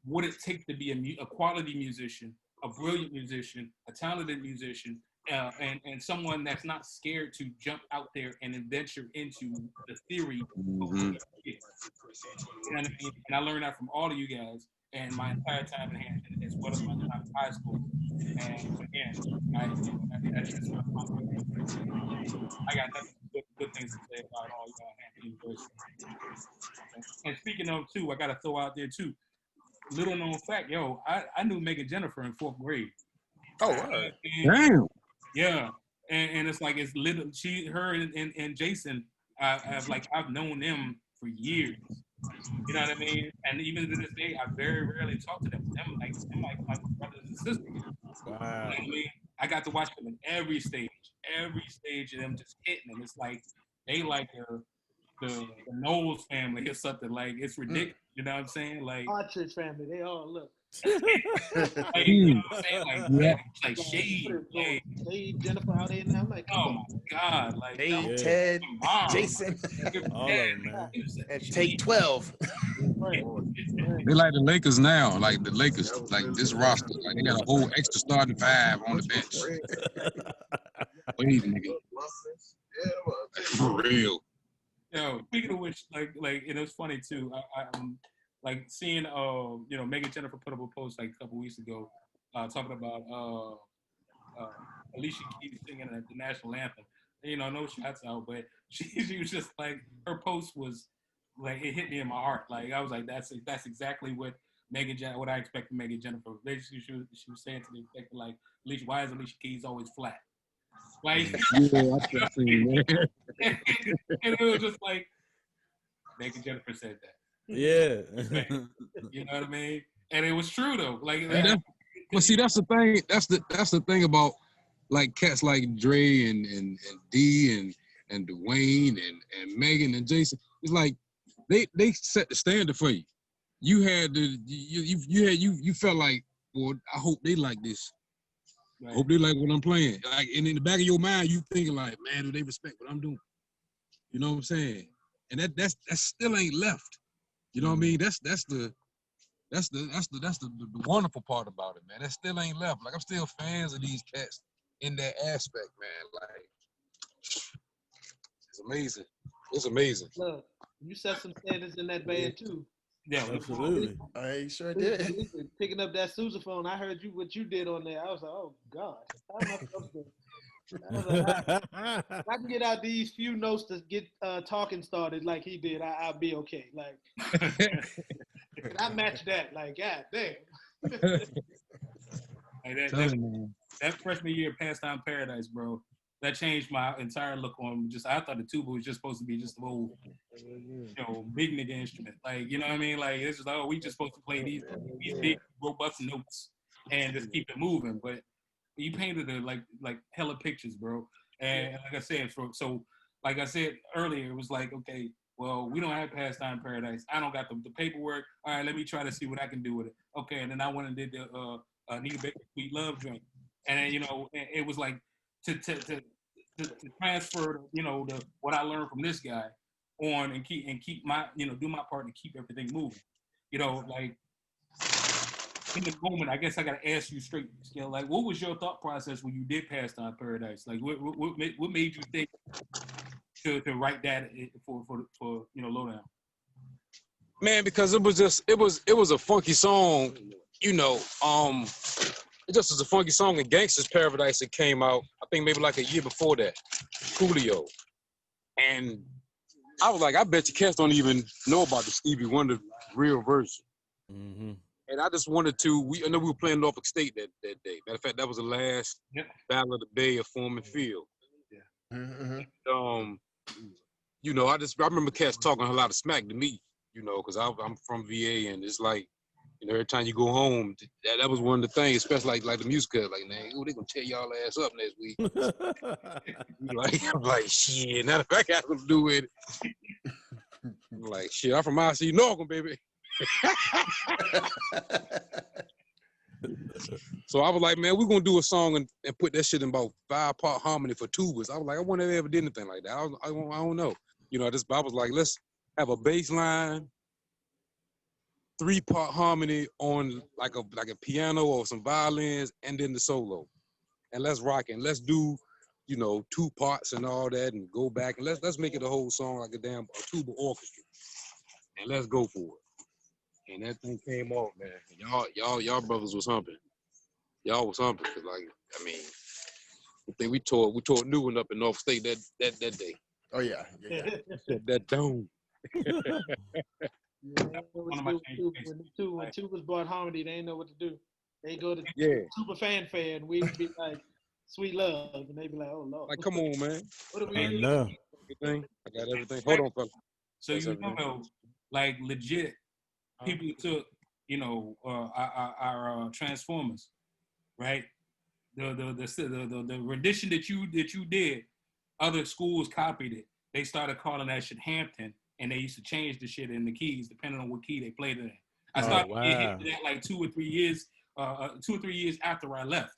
Speaker 1: what it takes to be a quality musician, a brilliant musician, a talented musician, and someone that's not scared to jump out there and venture into the theory of what it is. You know what I mean? And I learned that from all of you guys and my entire time in Hampton, as well as my time in high school. And again, I got nothing but good things to say about all y'all Hampton University. And speaking of too, I got to throw out there too, little known fact, yo, I knew Megan Jennifer in 4th grade.
Speaker 2: Oh, wow.
Speaker 4: Damn.
Speaker 1: Yeah, and it's like it's little. Her, and Jason. I've known them for years. You know what I mean? And even to this day, I very rarely talk to them. Them like my brothers and sisters.
Speaker 3: Wow.
Speaker 1: You know what I mean? I got to watch them in every stage of them just hitting, and it's like they like the Knowles family or something. Like it's ridiculous. You know what I'm saying? Like
Speaker 5: Partridge family, they all look.
Speaker 1: like, you know what I'm saying? Like Shade, like
Speaker 5: Shade, Jennifer out there now. I'm like,
Speaker 1: oh my God, like
Speaker 2: Hey, Ted,
Speaker 1: Mom.
Speaker 2: Jason,
Speaker 3: All of them, man.
Speaker 2: and take 12.
Speaker 5: right.
Speaker 4: They like the Lakers now, like the Lakers, like this roster, like they got a whole extra starting 5 on the bench. Wait, nigga, for real.
Speaker 1: Yo, speaking of which, like, and it was funny too. I'm like seeing, you know, Megan Jennifer put up a post like a couple weeks ago, talking about Alicia Keys singing the national anthem. You know, no shots out, but she was just like, her post was like, it hit me in my heart. Like I was like, that's exactly what what I expected Megan Jennifer. Basically, she was saying to the effect like, Alicia, why is Alicia Keys always flat? Like,
Speaker 4: Yeah, I've seen that.
Speaker 1: and it was just like, Megan Jennifer said that.
Speaker 3: Yeah.
Speaker 1: You know what I mean? And it was true though. Like,
Speaker 4: But see, that's the thing. That's the thing about like cats like Dre and Dee and Dwayne and Megan and Jason. It's like they set the standard for you. You had you felt like, well, I hope they like this. Right. I hope they like what I'm playing. Like, and in the back of your mind, you thinking like, man, do they respect what I'm doing? You know what I'm saying? And that still ain't left. You know what I mean? That's the wonderful part about it, man. That still ain't left. Like I'm still fans of these cats in that aspect, man. Like it's amazing. It's amazing.
Speaker 5: Look, you set some standards in that band too.
Speaker 1: Yeah,
Speaker 3: absolutely.
Speaker 2: I sure did.
Speaker 5: Picking up that sousaphone, I heard what you did on there. I was like, oh God, how am I supposed to? If I can get out these few notes to get talking started like he did, I'll be okay. Like, can I match that? Like, God damn.
Speaker 1: Like that freshman year, Pastime Paradise, bro. That changed my entire look on. I thought the tuba was just supposed to be just a little, you know, big nigga instrument. Like, you know what I mean? Like, it's just, oh, we just supposed to play these big, robust notes and just keep it moving. But you painted it like hella pictures, bro. And like I said, so like I said earlier, it was like, okay, well, we don't have Pastime Paradise. I don't got the paperwork. All right, let me try to see what I can do with it. Okay, and then I went and did the Anita Baker Sweet Love joint. And then, you know, it was like to transfer, you know, what I learned from this guy on and keep my, you know, do my part to keep everything moving. You know, like in the moment, I guess I got to ask you straight, you know, like, what was your thought process when you did Pastime Paradise? Like, what made you think to write that for you know, Lowdown?
Speaker 4: Man, because it was a funky song, you know. It just was a funky song in Gangsta's Paradise that came out, I think maybe like a year before that. Coolio. And I was like, I bet you cats don't even know about the Stevie Wonder real version.
Speaker 3: Mm-hmm.
Speaker 4: And I just wanted to, I know we were playing Norfolk State that day. Matter of fact, that was the last Battle of the Bay of Foreman Field.
Speaker 2: Yeah. Mm-hmm.
Speaker 4: You know, I remember cats talking a lot of smack to me, you know, because I'm from VA, and it's like, you know, every time you go home, that was one of the things, especially like the music club, like, man, ooh, they gonna tear y'all ass up next week. I'm like, shit, now I got something to do with it. I'm like, shit, I'm from IC Norfolk, baby. So I was like, man, we're gonna do a song and put that shit in about 5-part harmony for tubas. I was like, I wonder if they ever did anything like that. I don't know. You know, I was like, let's have a bass line, 3-part harmony on like a piano or some violins, and then the solo. And let's rock it. And let's do, you know, 2 parts and all that, and go back and let's make it a whole song like a tuba orchestra. And let's go for it. And that thing came off, man. Y'all brothers was humping. Y'all was humping, cause like, I mean, I think we tore new one up in North State that day.
Speaker 2: Oh yeah.
Speaker 4: That dome.
Speaker 5: When tubas bought harmony, they didn't know what to do. They go to tuba fanfare, and we'd be like, "Sweet love," and they'd be like, "Oh Lord."
Speaker 4: Like, come on, man.
Speaker 5: What are we
Speaker 3: And
Speaker 5: doing?
Speaker 4: Everything. I got everything. Hold on, fella.
Speaker 1: So you know, like legit, people took, you know, our Transformers, right? The rendition that you did, other schools copied it. They started calling that shit Hampton, and they used to change the shit in the keys depending on what key they played it in. I started getting hit to that like 2 or 3 years after I left,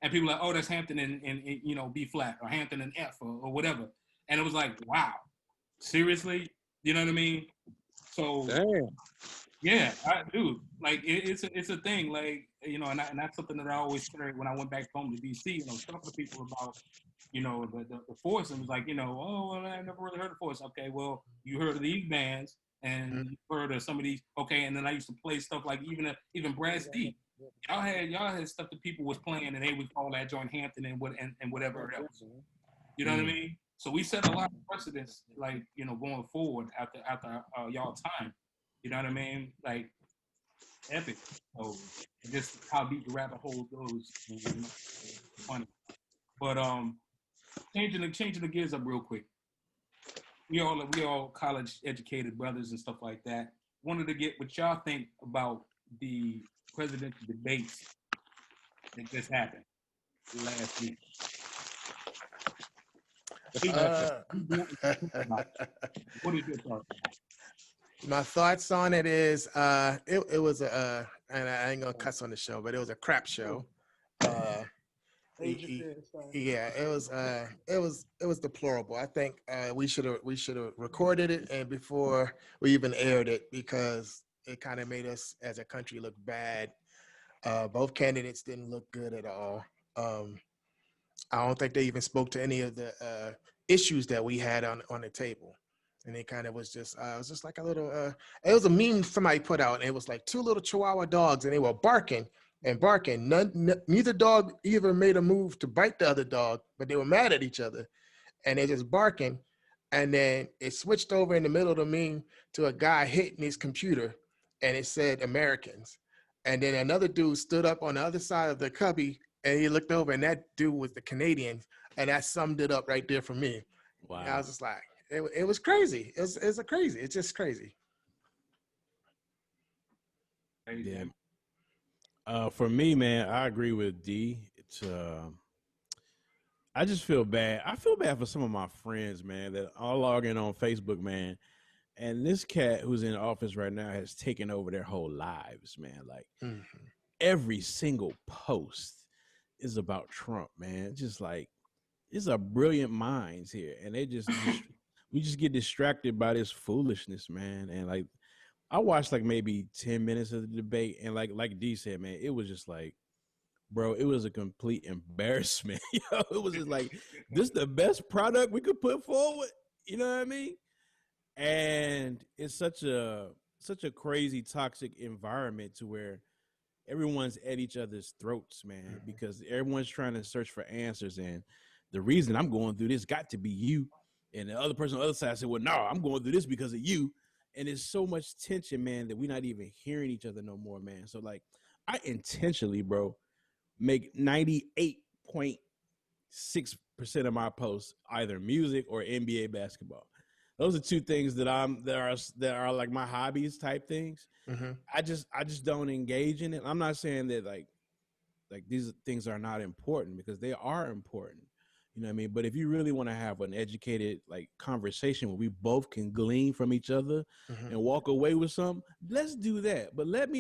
Speaker 1: and people were like, oh, that's Hampton in you know, B flat, or Hampton in F, or whatever, and it was like, wow, seriously, you know what I mean? So
Speaker 4: damn.
Speaker 1: Yeah, dude, like it's a thing, like, you know, and that's something that I always carried when I went back home to DC. You know, talking to people about, you know, the Force, and was like, you know, oh, well, I never really heard of Force. Okay, well, you heard of these bands, and you heard of some of these. Okay, and then I used to play stuff like even Brass D. Y'all had stuff that people was playing, and they would call that joint Hampton and whatever else. You know what I mean? So we set a lot of precedents, like, you know, going forward after y'all time. You know what I mean? Like, epic. So just how deep the rabbit hole goes, you know, funny. But changing the gears up real quick. We all college educated brothers and stuff like that. Wanted to get what y'all think about the presidential debates that just happened last week. What is your thoughts?
Speaker 2: My thoughts on it is it was a and I ain't gonna cuss on the show, but it was a crap show. Yeah, it was deplorable. I think we should have recorded it and before we even aired it, because it kind of made us as a country look bad. Both candidates didn't look good at all. I don't think they even spoke to any of the issues that we had on the table. And it kind of was just like a little, it was a meme somebody put out, and it was like 2 little Chihuahua dogs, and they were barking and barking. Neither dog either made a move to bite the other dog, but they were mad at each other, and they're just barking. And then it switched over in the middle of the meme to a guy hitting his computer, and it said Americans. And then another dude stood up on the other side of the cubby, and he looked over, and that dude was the Canadians, and that summed it up right there for me.
Speaker 3: Wow.
Speaker 2: And I was just like, it was crazy. It's crazy. It's just crazy.
Speaker 3: Yeah. For me, man, I agree with D. It's I just feel bad. I feel bad for some of my friends, man, that all log in on Facebook, man. And this cat who's in office right now has taken over their whole lives, man. Like every single post is about Trump, man. Just like, it's a brilliant minds here, and they just we just get distracted by this foolishness, man. And like, I watched like maybe 10 minutes of the debate, and like D said, man, it was just like, bro, it was a complete embarrassment. It was just like, this is the best product we could put forward. You know what I mean? And it's such a crazy, toxic environment to where everyone's at each other's throats, man, because everyone's trying to search for answers. And the reason I'm going through this got to be you. And the other person on the other side said, well, no, I'm going through this because of you. And there's so much tension, man, that we're not even hearing each other no more, man. So like I intentionally, bro, make 98.6% of my posts either music or NBA basketball. Those are two things that are like my hobbies type things.
Speaker 2: Mm-hmm.
Speaker 3: I just don't engage in it. I'm not saying that like these things are not important, because they are important. You know what I mean? But if you really want to have an educated like conversation where we both can glean from each other
Speaker 2: Mm-hmm.
Speaker 3: and walk away with something, let's do that. But let's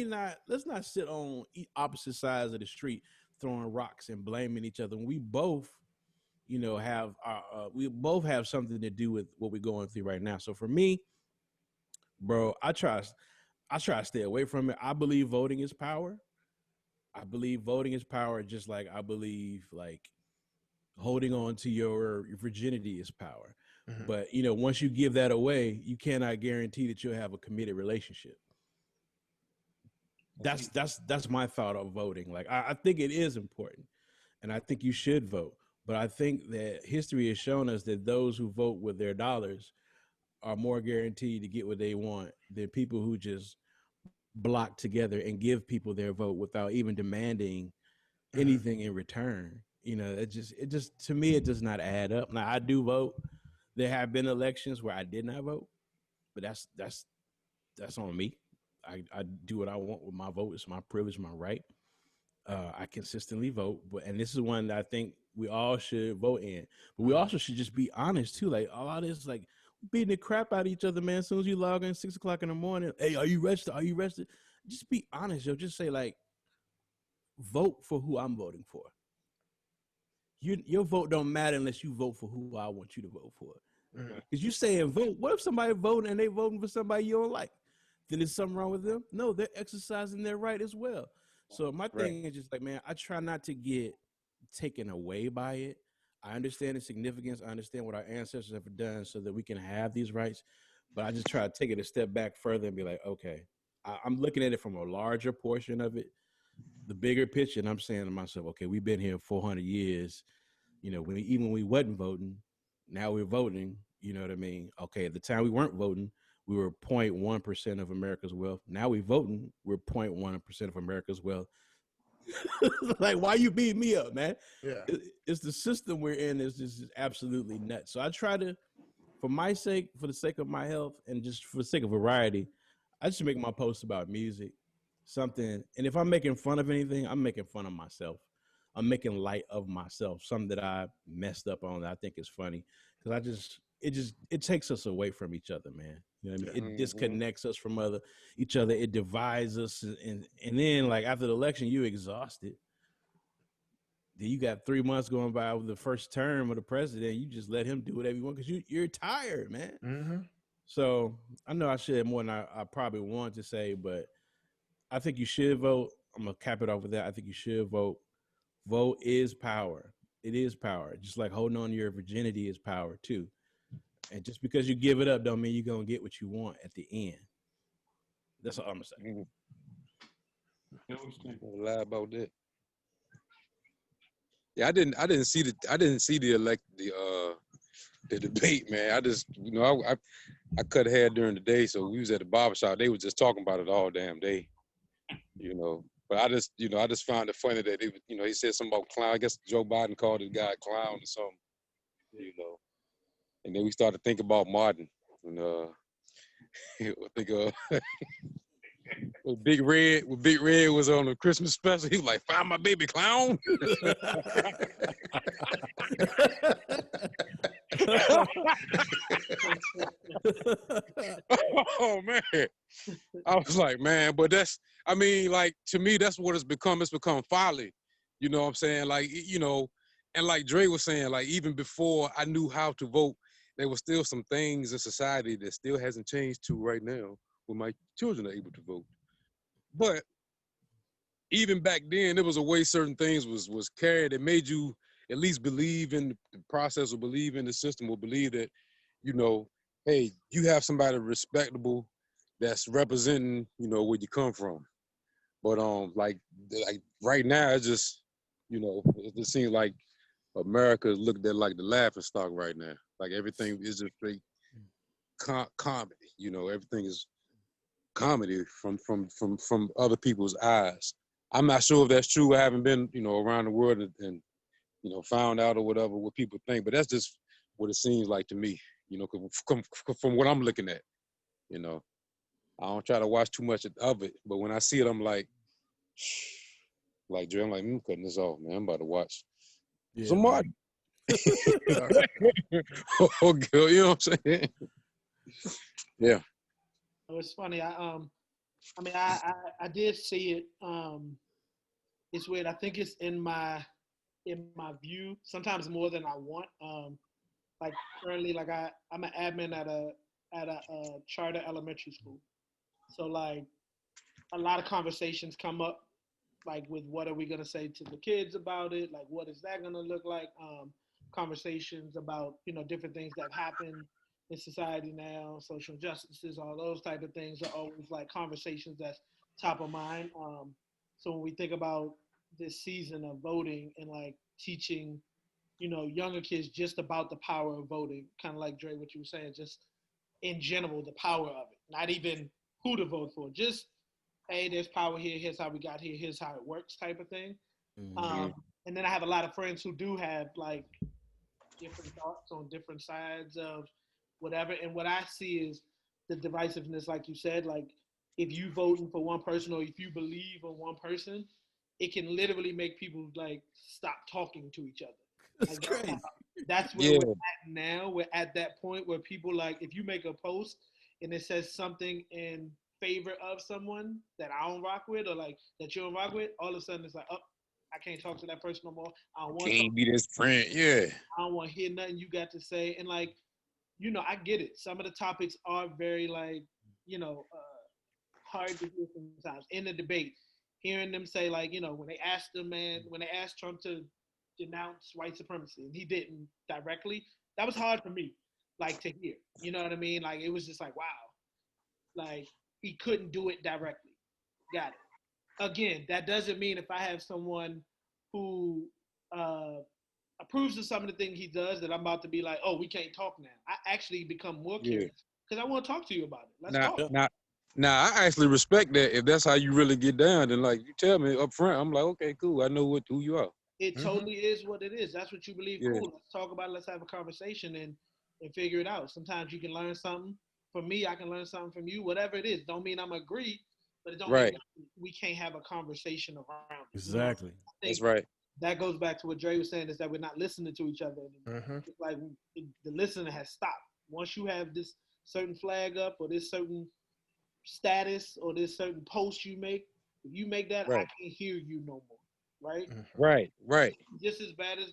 Speaker 3: not sit on opposite sides of the street throwing rocks and blaming each other when we both, you know, have we both have something to do with what we're going through right now. So for me, bro, I try to stay away from it. I believe voting is power. I believe voting is power, just like I believe like holding on to your virginity is power.
Speaker 2: Mm-hmm.
Speaker 3: But you know, once you give that away, you cannot guarantee that you'll have a committed relationship. That's my thought of voting. Like I think it is important, and I think you should vote. But I think that history has shown us that those who vote with their dollars are more guaranteed to get what they want than people who just block together and give people their vote without even demanding anything in return. You know, it just to me it does not add up. Now I do vote. There have been elections where I did not vote, but that's on me. I do what I want with my vote. It's my privilege, my right. I consistently vote, and this is one that I think we all should vote in. But we also should just be honest too. Like a lot of this, like beating the crap out of each other, man. As soon as you log in 6 o'clock in the morning, hey, are you registered? Are you registered? Just be honest, yo. Just say like, vote for who I'm voting for. Your vote don't matter unless you vote for who I want you to vote for. Because you saying vote. What if somebody voting and they voting for somebody you don't like? Then there's something wrong with them? No, they're exercising their right as well. So my thing is just like, man, I try not to get taken away by it. I understand the significance. I understand what our ancestors have done so that we can have these rights. But I just try to take it a step back further and be like, okay, I'm looking at it from a larger portion of it, the bigger picture. And I'm saying to myself, okay, we've been here 400 years. You know, even when we wasn't voting, now we're voting. You know what I mean? Okay, at the time we weren't voting, we were 0.1% of America's wealth. Now we're voting, we're 0.1% of America's wealth. Like, why you beating me up, man?
Speaker 2: Yeah.
Speaker 3: It's the system we're in is just absolutely nuts. So I try to, for my sake, for the sake of my health, and just for the sake of variety, I just make my posts about music, something. And if I'm making fun of anything, I'm making fun of myself. I'm making light of myself, something that I messed up on that I think is funny. Because it takes us away from each other, man. You know what I mean? It disconnects us from each other. It divides us. And then like after the election, you exhausted. Then you got 3 months going by with the first term of the president. You just let him do whatever you want because you're tired, man.
Speaker 2: Mm-hmm.
Speaker 3: So I know I said more than I probably wanted to say, but I think you should vote. I'm going to cap it off with that. I think you should vote. Vote is power. It is power. Just like holding on to your virginity is power too. And just because you give it up don't mean you're going to get what you want at the end. That's all I'm saying.
Speaker 4: Don't lie about that. Yeah, I didn't see the debate, man. I just, you know, I cut hair during the day, so we was at the barbershop. They were just talking about it all damn day, you know. But I just found it funny that he said something about clown. I guess Joe Biden called the guy a clown or something, you know. And then we started thinking about Martin, and I think when Big Red was on the Christmas special, he was like, "Find my baby clown." Oh man, I was like, man, but I mean, like, to me, that's what it's become. It's become folly. You know what I'm saying? Like, you know, and like Dre was saying, like, even before I knew how to vote, there were still some things in society that still hasn't changed to right now when my children are able to vote. But even back then, there was a way certain things was carried that made you at least believe in the process or believe in the system or believe that, you know, hey, you have somebody respectable that's representing, you know, where you come from. But like right now, it just, you know, it just seems like America is looked at like the laughing stock right now. Like everything is just straight comedy. You know, everything is comedy from other people's eyes. I'm not sure if that's true. I haven't been, you know, around the world and you know, found out or whatever what people think, but that's just what it seems like to me. You know, from what I'm looking at. You know, I don't try to watch too much of it, but when I see it, I'm like Dre, I'm like, I'm cutting this off, man. I'm about to watch some more. Oh, girl, you know what I'm saying? Yeah.
Speaker 5: It's funny. I mean, I did see it. It's weird. I think it's in my view. Sometimes more than I want. Like currently, like I'm an admin at a charter elementary school. So like a lot of conversations come up, like with what are we gonna say to the kids about it? Like what is that gonna look like? Conversations about different things that happen in society now, social injustices, all those type of things are always like conversations that's top of mind. So when we think about this season of voting and like teaching, younger kids just about the power of voting, kind of like Dre, what you were saying, just in general, the power of it, not even who to vote for, just hey, there's power here. Here's how we got here. Here's how it works, type of thing. And then I have a lot of friends who do have like different thoughts on different sides of whatever. And what I see is the divisiveness, like you said, like if you voting for one person or if you believe in one person, it can literally make people like stop talking to each other.
Speaker 3: That's
Speaker 5: Like,
Speaker 3: crazy.
Speaker 5: that's where we're at now. We're at that point where people like, if you make a post and it says something in favor of someone that I don't rock with or like that you don't rock with, all of a sudden it's like, oh, I can't talk to that person no more. I don't want
Speaker 4: Can't be this friend. Yeah.
Speaker 5: I don't want to hear nothing you got to say. And like, I get it. Some of the topics are very like, hard to hear sometimes in the debate. Hearing them say like, when they asked Trump to denounce white supremacy and he didn't directly, that was hard for me, like to hear. You know what I mean? Like it was just like, wow, like he couldn't do it directly. Got it. Again, that doesn't mean if I have someone who approves of some of the things he does that I'm about to be like, oh, we can't talk now. I actually become more curious because I want to talk to you about it. Let's talk.
Speaker 4: Now, I actually respect that. If that's how you really get down, then like you tell me up front, I'm like, okay, cool. I know who you are.
Speaker 5: It totally is what it is. That's what you believe.
Speaker 4: Yeah.
Speaker 5: Cool. Let's talk about it. Let's have a conversation and figure it out. Sometimes you can learn something from me. I can learn something from you. Whatever it is, don't mean I'm agree, but it don't mean we can't have a conversation around it.
Speaker 3: Exactly.
Speaker 4: That's right.
Speaker 5: That goes back to what Dre was saying, is that we're not listening to each other anymore. It's like the listening has stopped. Once you have this certain flag up or this certain status or this certain post you make, if you make that, I can't hear you no more. Right?
Speaker 4: Right.
Speaker 5: Just as bad as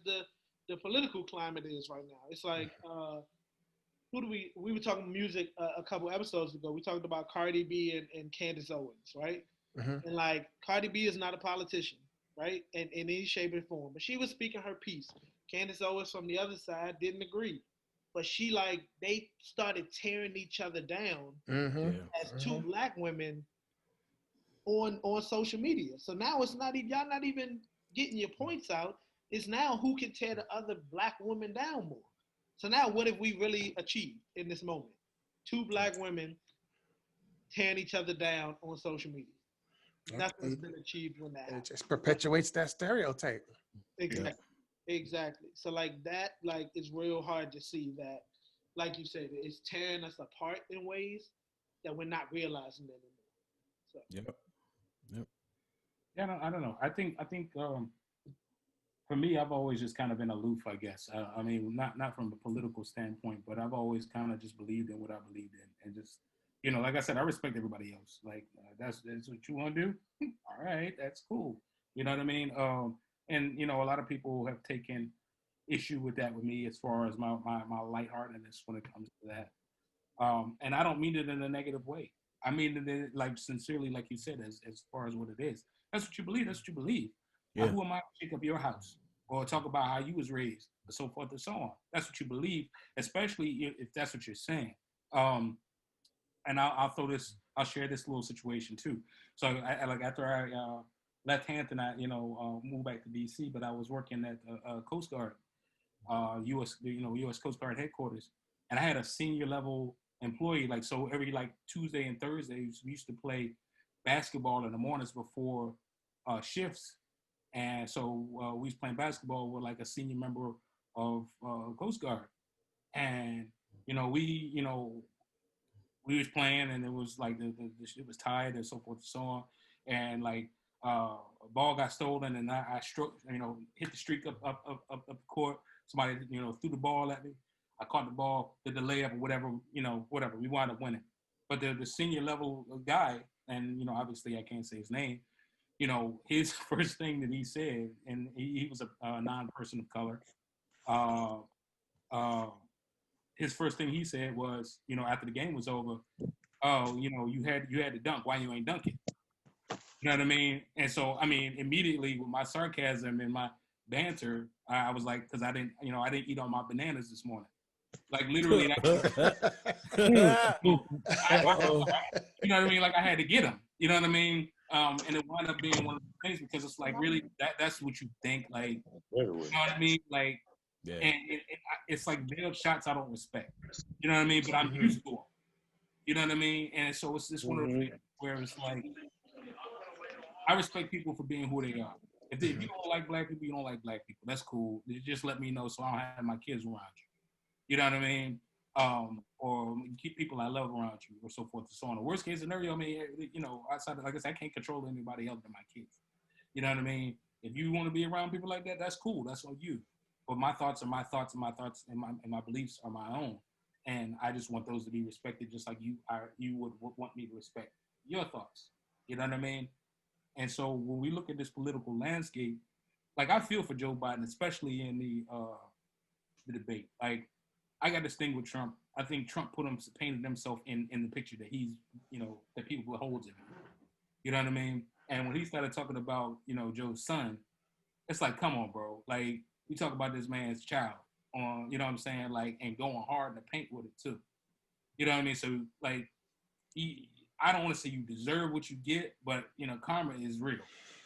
Speaker 5: the political climate is right now. It's like, we were talking music a couple episodes ago. We talked about Cardi B and Candace Owens, right? And like Cardi B is not a politician, right? In any shape or form. But she was speaking her piece. Candace Owens from the other side didn't agree. But they started tearing each other down as two black women on social media. So now it's not even, y'all not even getting your points out. It's now who can tear the other black woman down more. So now what have we really achieved in this moment? Two black women tearing each other down on social media. That's what's been achieved when that happens.
Speaker 2: It just perpetuates that stereotype.
Speaker 5: Exactly. So like that, like it's real hard to see that, like you said, it's tearing us apart in ways that we're not realizing anymore. So.
Speaker 3: Yep.
Speaker 1: Yeah, I don't know. I think for me, I've always just kind of been aloof, I guess. I mean, not from a political standpoint, but I've always kind of just believed in what I believed in, and just, like I said, I respect everybody else. Like that's what you want to do. All right, that's cool. You know what I mean? And a lot of people have taken issue with that with me as far as my lightheartedness when it comes to that. And I don't mean it in a negative way. I mean it like sincerely, like you said, as far as what it is. That's what you believe. That's what you believe. Yeah. Who am I to shake up your house or talk about how you was raised, and so forth and so on? That's what you believe, especially if that's what you're saying. And I'll share this little situation too. So like after I left Hampton, I moved back to DC, but I was working at the Coast Guard U.S. Coast Guard headquarters, and I had a senior level employee. Like, so every like Tuesday and Thursdays, we used to play basketball in the mornings before shifts, and so we was playing basketball with like a senior member of Coast Guard, and we was playing, and it was like the shit was tied and so forth and so on, and like a ball got stolen, and I struck, hit the streak up the court. Somebody threw the ball at me. I caught the ball, did the layup or whatever, whatever. We wound up winning. But the senior level guy, and obviously I can't say his name. His first thing that he said, and he was a non-person of color. His first thing he said was, after the game was over, oh, you had to dunk. Why you ain't dunking? You know what I mean? And so, I mean, immediately with my sarcasm and my banter, I was like, because I didn't eat all my bananas this morning. Like literally, you know what I mean? Like I had to get them. You know what I mean? And it wound up being one of the things because it's like really that's what you think. Like, you know what I mean? Like, yeah. And it's like veiled shots I don't respect. You know what I mean? But I'm used to them. You know what I mean? And so it's just one of those things where it's like I respect people for being who they are. If you don't like black people, you don't like black people. That's cool. Just let me know so I don't have my kids around you. You know what I mean? Or keep people I love around you, or so forth and so on. The worst case scenario, I mean, outside of, like I said, I can't control anybody else than my kids. You know what I mean? If you want to be around people like that, that's cool. That's on you. But my thoughts are my thoughts, and my thoughts and my beliefs are my own. And I just want those to be respected, just like you would want me to respect your thoughts. You know what I mean? And so when we look at this political landscape, like I feel for Joe Biden, especially in the debate. Like I got this thing with Trump. I think Trump painted himself in the picture that he's, that people holds him. You know what I mean? And when he started talking about, Joe's son, it's like, come on, bro. Like we talk about this man's child on, you know what I'm saying? Like, and going hard in the paint with it too. You know what I mean? So like, I don't want to say you deserve what you get, but karma is real,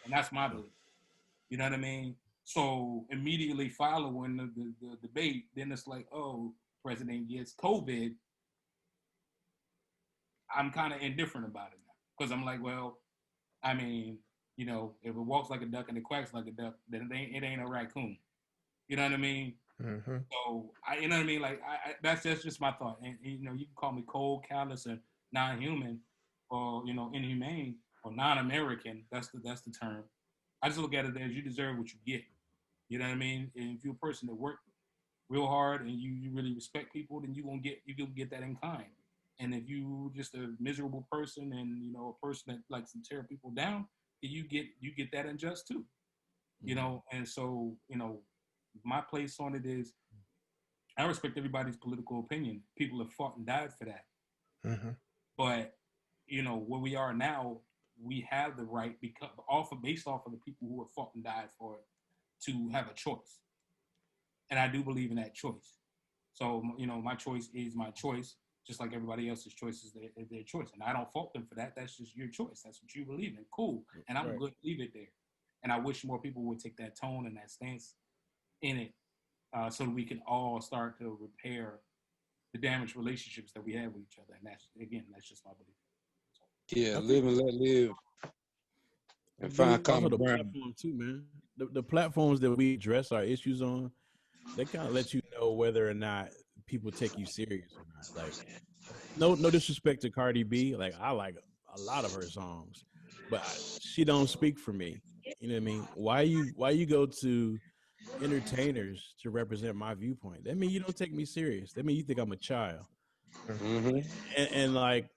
Speaker 1: and that's my belief. You know what I mean? So immediately following the debate, then it's like, oh, president gets COVID. I'm kind of indifferent about it now because I'm like, well, I mean, if it walks like a duck and it quacks like a duck, then it ain't a raccoon. You know what I mean? Mm-hmm. So you know what I mean? Like that's just my thought. And you can call me cold, callous, and non-human, or inhumane, or non-American. That's the term. I just look at it as you deserve what you get. You know what I mean? And if you're a person that worked real hard and you really respect people, then you'll get that in kind. And if you just a miserable person and a person that likes to tear people down, then you get that unjust too. And so my place on it is I respect everybody's political opinion. People have fought and died for that. Mm-hmm. But where we are now, we have the right based off of the people who have fought and died for it to have a choice. And I do believe in that choice. So, my choice is my choice, just like everybody else's choice is their choice. And I don't fault them for that. That's just your choice. That's what you believe in. Cool. And I'm good to leave it there. And I wish more people would take that tone and that stance in it so that we can all start to repair the damaged relationships that we have with each other. And that's just my belief.
Speaker 4: Yeah, live and let live. And find common ground.
Speaker 3: Platform too, man. The platforms that we address our issues on, they kind of let you know whether or not people take you serious or not. Like, no disrespect to Cardi B. Like, I like a lot of her songs, but she don't speak for me. You know what I mean? Why you go to entertainers to represent my viewpoint? That means you don't take me serious. That means you think I'm a child. Mm-hmm. And like,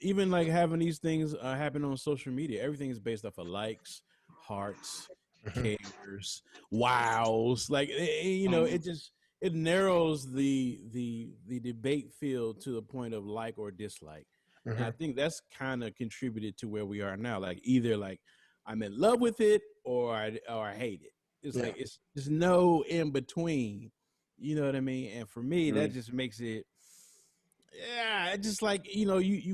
Speaker 3: even like having these things happen on social media, everything is based off of likes, hearts, cares, wows. Like, it narrows the debate field to the point of like or dislike. Mm-hmm. And I think that's kind of contributed to where we are now. Like either like I'm in love with it or I hate it. It's like there's no in between. You know what I mean? And for me, that just makes it. Yeah, it's just like, you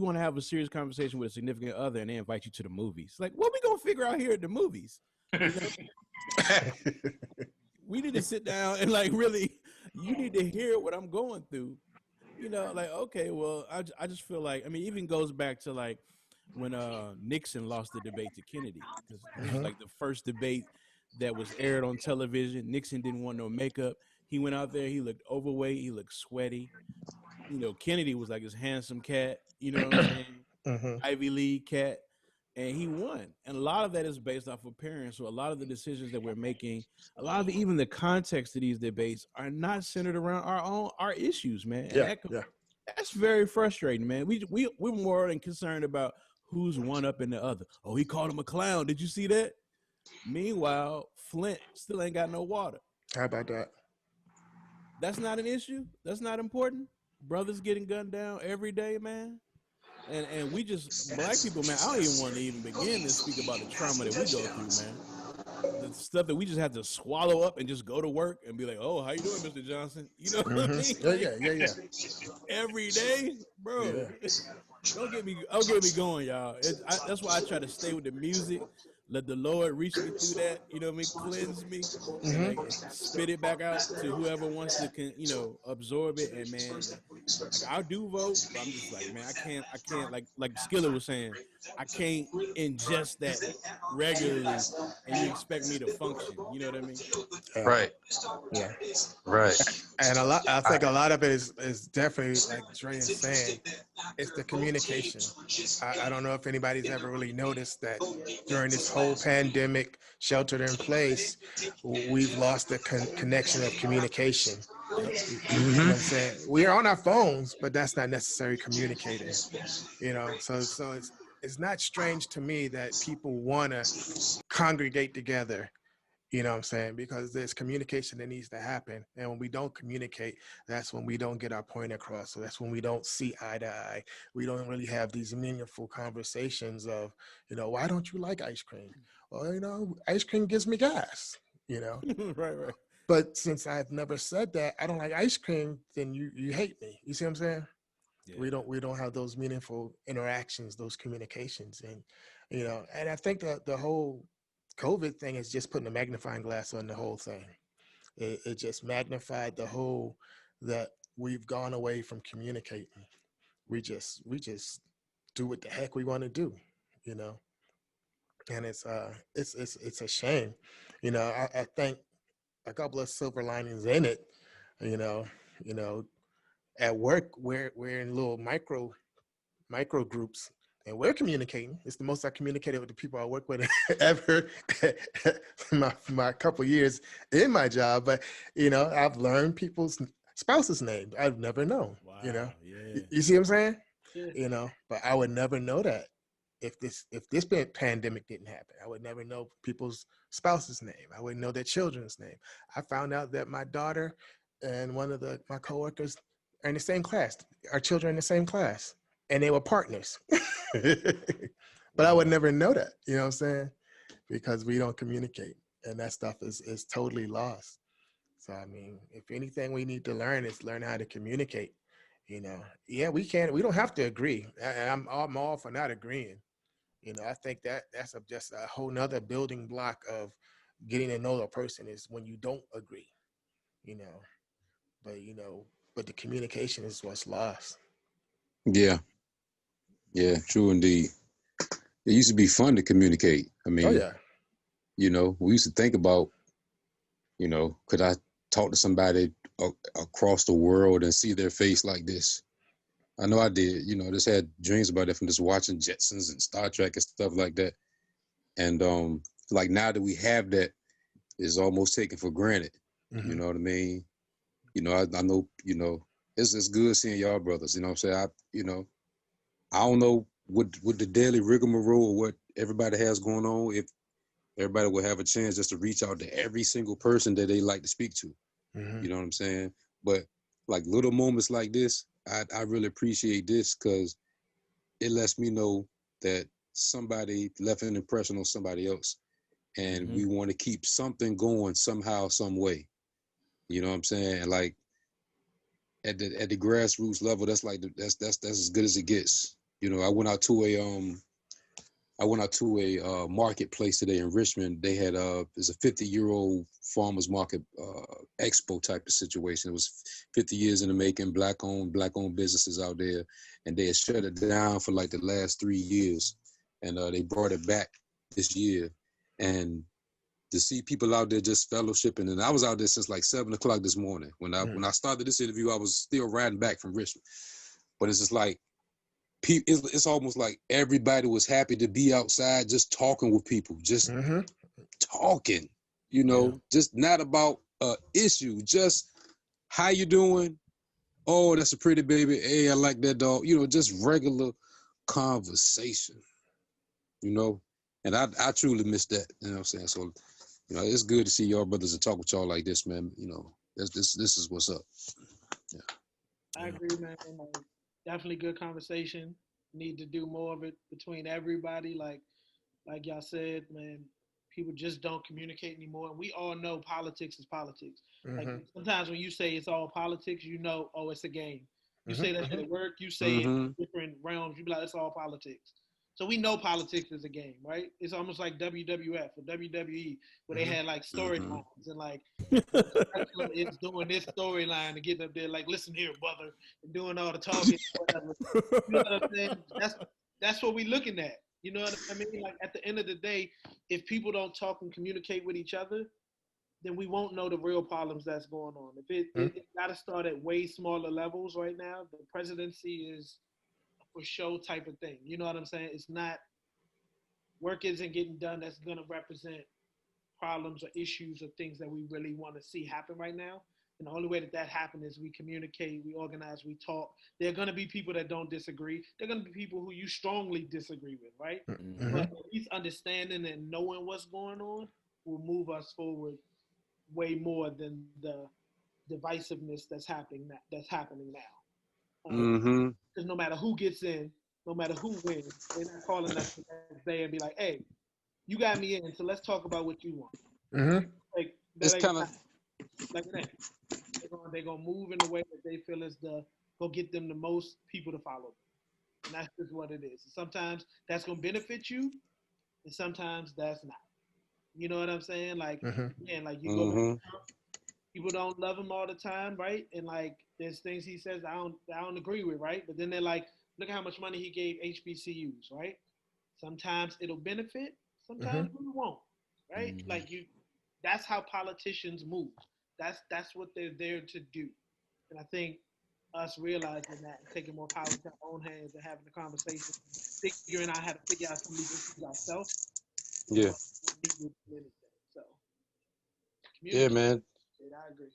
Speaker 3: want to have a serious conversation with a significant other and they invite you to the movies. Like, what we going to figure out here at the movies? We need to sit down and like really You need to hear what I'm going through. Like, okay, well, I just feel like, I mean, even goes back to like when Nixon lost the debate to Kennedy, because this was
Speaker 2: Mhm.
Speaker 3: like the first debate that was aired on television. Nixon didn't want no makeup. He went out there, he looked overweight, he looked sweaty. Kennedy was like this handsome cat, you know what I'm saying?
Speaker 2: Mhm.
Speaker 3: Ivy League cat, and he won. And a lot of that is based off of parents. So a lot of the decisions that we're making, a lot of even the context of these debates are not centered around our issues, man. And
Speaker 2: Yeah. Yeah.
Speaker 3: that's very frustrating, man. We're more than concerned about who's one up in the other. Oh, he called him a clown. Did you see that? Meanwhile, Flint still ain't got no water.
Speaker 2: How about that?
Speaker 3: That's not an issue. That's not important. Brothers getting gunned down every day, man. And we just, black people, man, I don't even want to even begin to speak about the trauma that we go through, man. The stuff that we just have to swallow up and just go to work and be like, oh, how you doing, Mr. Johnson? You know what I mean?
Speaker 2: Yeah.
Speaker 3: Like,
Speaker 2: Yeah. Yeah.
Speaker 3: every day, bro.
Speaker 2: Yeah.
Speaker 3: Don't get me going, y'all. That's why I try to stay with the music. Let the Lord reach me through that. You know what I mean? Cleanse me and like spit it back out to whoever wants to, absorb it. And man, like I do vote, but I'm just like, man, I can't like Skiller was saying, I can't ingest that regularly, and you expect me to function. You know what I mean?
Speaker 2: Yeah.
Speaker 4: Right.
Speaker 2: Yeah.
Speaker 4: Right.
Speaker 2: And I think a lot of it is definitely like Dre is saying, it's the communication. I don't know if anybody's ever really noticed that during this whole pandemic, sheltered in place, we've lost the connection of communication.
Speaker 3: Yep.
Speaker 2: You know what I'm saying? We are on our phones, but that's not necessarily communicating. So it's not strange to me that people want to congregate together. You know what I'm saying? Because there's communication that needs to happen. And when we don't communicate, that's when we don't get our point across. So that's when we don't see eye to eye. We don't really have these meaningful conversations of, why don't you like ice cream? Well, ice cream gives me gas,
Speaker 3: Right.
Speaker 2: But since I've never said that, I don't like ice cream, then you hate me. You see what I'm saying?
Speaker 3: Yeah.
Speaker 2: We don't have those meaningful interactions, those communications. And I think that the whole COVID thing is just putting a magnifying glass on the whole thing. It just magnified the whole that we've gone away from communicating. We just do what the heck we want to do, and it's a shame. I think a couple of silver linings in it. You know, you know, at work we're in little micro groups, and we're communicating. It's the most I communicated with the people I work with ever my couple years in my job. But I've learned people's spouse's name I've never known.
Speaker 3: Wow.
Speaker 2: Yeah.
Speaker 3: Yeah.
Speaker 2: You see what I'm saying?
Speaker 5: Yeah.
Speaker 2: But I would never know that if this pandemic didn't happen. I would never know people's spouse's name. I wouldn't know their children's name. I found out that my daughter and one of my coworkers are in the same class. Our children are in the same class, and they were partners. But I would never know that. You know what I'm saying? Because we don't communicate, and that stuff is totally lost. So I mean, if anything we need to learn is learn how to communicate. Yeah, we don't have to agree. I'm all for not agreeing. I think that's just a whole nother building block of getting to know a person is when you don't agree. you know, but the communication is what's lost.
Speaker 4: Yeah. Yeah. True indeed. It used to be fun to communicate. I
Speaker 2: Oh
Speaker 4: mean,
Speaker 2: yeah.
Speaker 4: we used to think about, could I talk to somebody across the world and see their face like this? I know I did. Just had dreams about it from just watching Jetsons and Star Trek and stuff like that. And like now that we have that, it's almost taken for granted.
Speaker 2: Mm-hmm.
Speaker 4: You know what I mean? I know, it's good seeing y'all brothers. You know what I'm saying? I don't know what the daily rigmarole or what everybody has going on, if everybody will have a chance just to reach out to every single person that they like to speak to.
Speaker 2: Mm-hmm.
Speaker 4: You know what I'm saying? But like little moments like this, I really appreciate this because it lets me know that somebody left an impression on somebody else. And we want to keep something going somehow, some way. You know what I'm saying? Like at the grassroots level, that's like that's as good as it gets. I went out to I went out to a marketplace today in Richmond. They had there's a 50-year-old farmers market expo type of situation. It was 50 years in the making, black-owned businesses out there, and they had shut it down for like the last 3 years, and they brought it back this year, and to see people out there just fellowshipping. And I was out there since like 7 o'clock this morning. When I started this interview, I was still riding back from Richmond. But it's just like, it's almost like everybody was happy to be outside just talking with people, just talking, you know, just not about issue, just how you doing? Oh, that's a pretty baby. Hey, I like that dog. You know, just regular conversation, you know? And I truly miss that, you know what I'm saying? So, you know, it's good to see y'all brothers and talk with y'all like this, man. You know, this is what's up. Yeah.
Speaker 5: I agree, man. Like, definitely good conversation. Need to do more of it between everybody. Like y'all said, man, people just don't communicate anymore. We all know politics is politics. Like sometimes when you say it's all politics, you know, oh, it's a game. You say that shit at work, you say it in different realms, you be like, it's all politics. So we know politics is a game, right? It's almost like WWF or WWE, where they had like storylines and like it's doing this storyline and getting up there like, listen here, brother, and doing all the talking, whatever. You know what I'm saying? That's what we looking at. You know what I mean? Like at the end of the day, if people don't talk and communicate with each other, then we won't know the real problems that's going on. If it got to start at way smaller levels right now. The presidency is for show type of thing. You know what I'm saying? It's not, work isn't getting done that's going to represent problems or issues or things that we really want to see happen right now. And the only way that happens is we communicate, we organize, we talk. There are going to be people that don't disagree. There are going to be people who you strongly disagree with, right? But at least understanding and knowing what's going on will move us forward way more than the divisiveness that's happening now. Because no matter who gets in, no matter who wins, they're not calling us the next day and be like, hey, you got me in, so let's talk about what you want. Like,
Speaker 4: it's kind of
Speaker 5: like that. They're gonna move in a way that they feel is gonna get them the most people to follow them. And that's just what it is. Sometimes that's gonna benefit you, and sometimes that's not. You know what I'm saying? Like, again, like you go back, people don't love him all the time, right? And like there's things he says I don't agree with, right? But then they're like, look at how much money he gave HBCUs, right? Sometimes it'll benefit, sometimes it won't, right? Like that's how politicians move. That's what they're there to do. And I think us realizing that and taking more power into our own hands and having the conversation, figuring out how to figure out some of these issues ourselves.
Speaker 4: Yeah.
Speaker 5: So,
Speaker 4: yeah, man.
Speaker 5: I agree.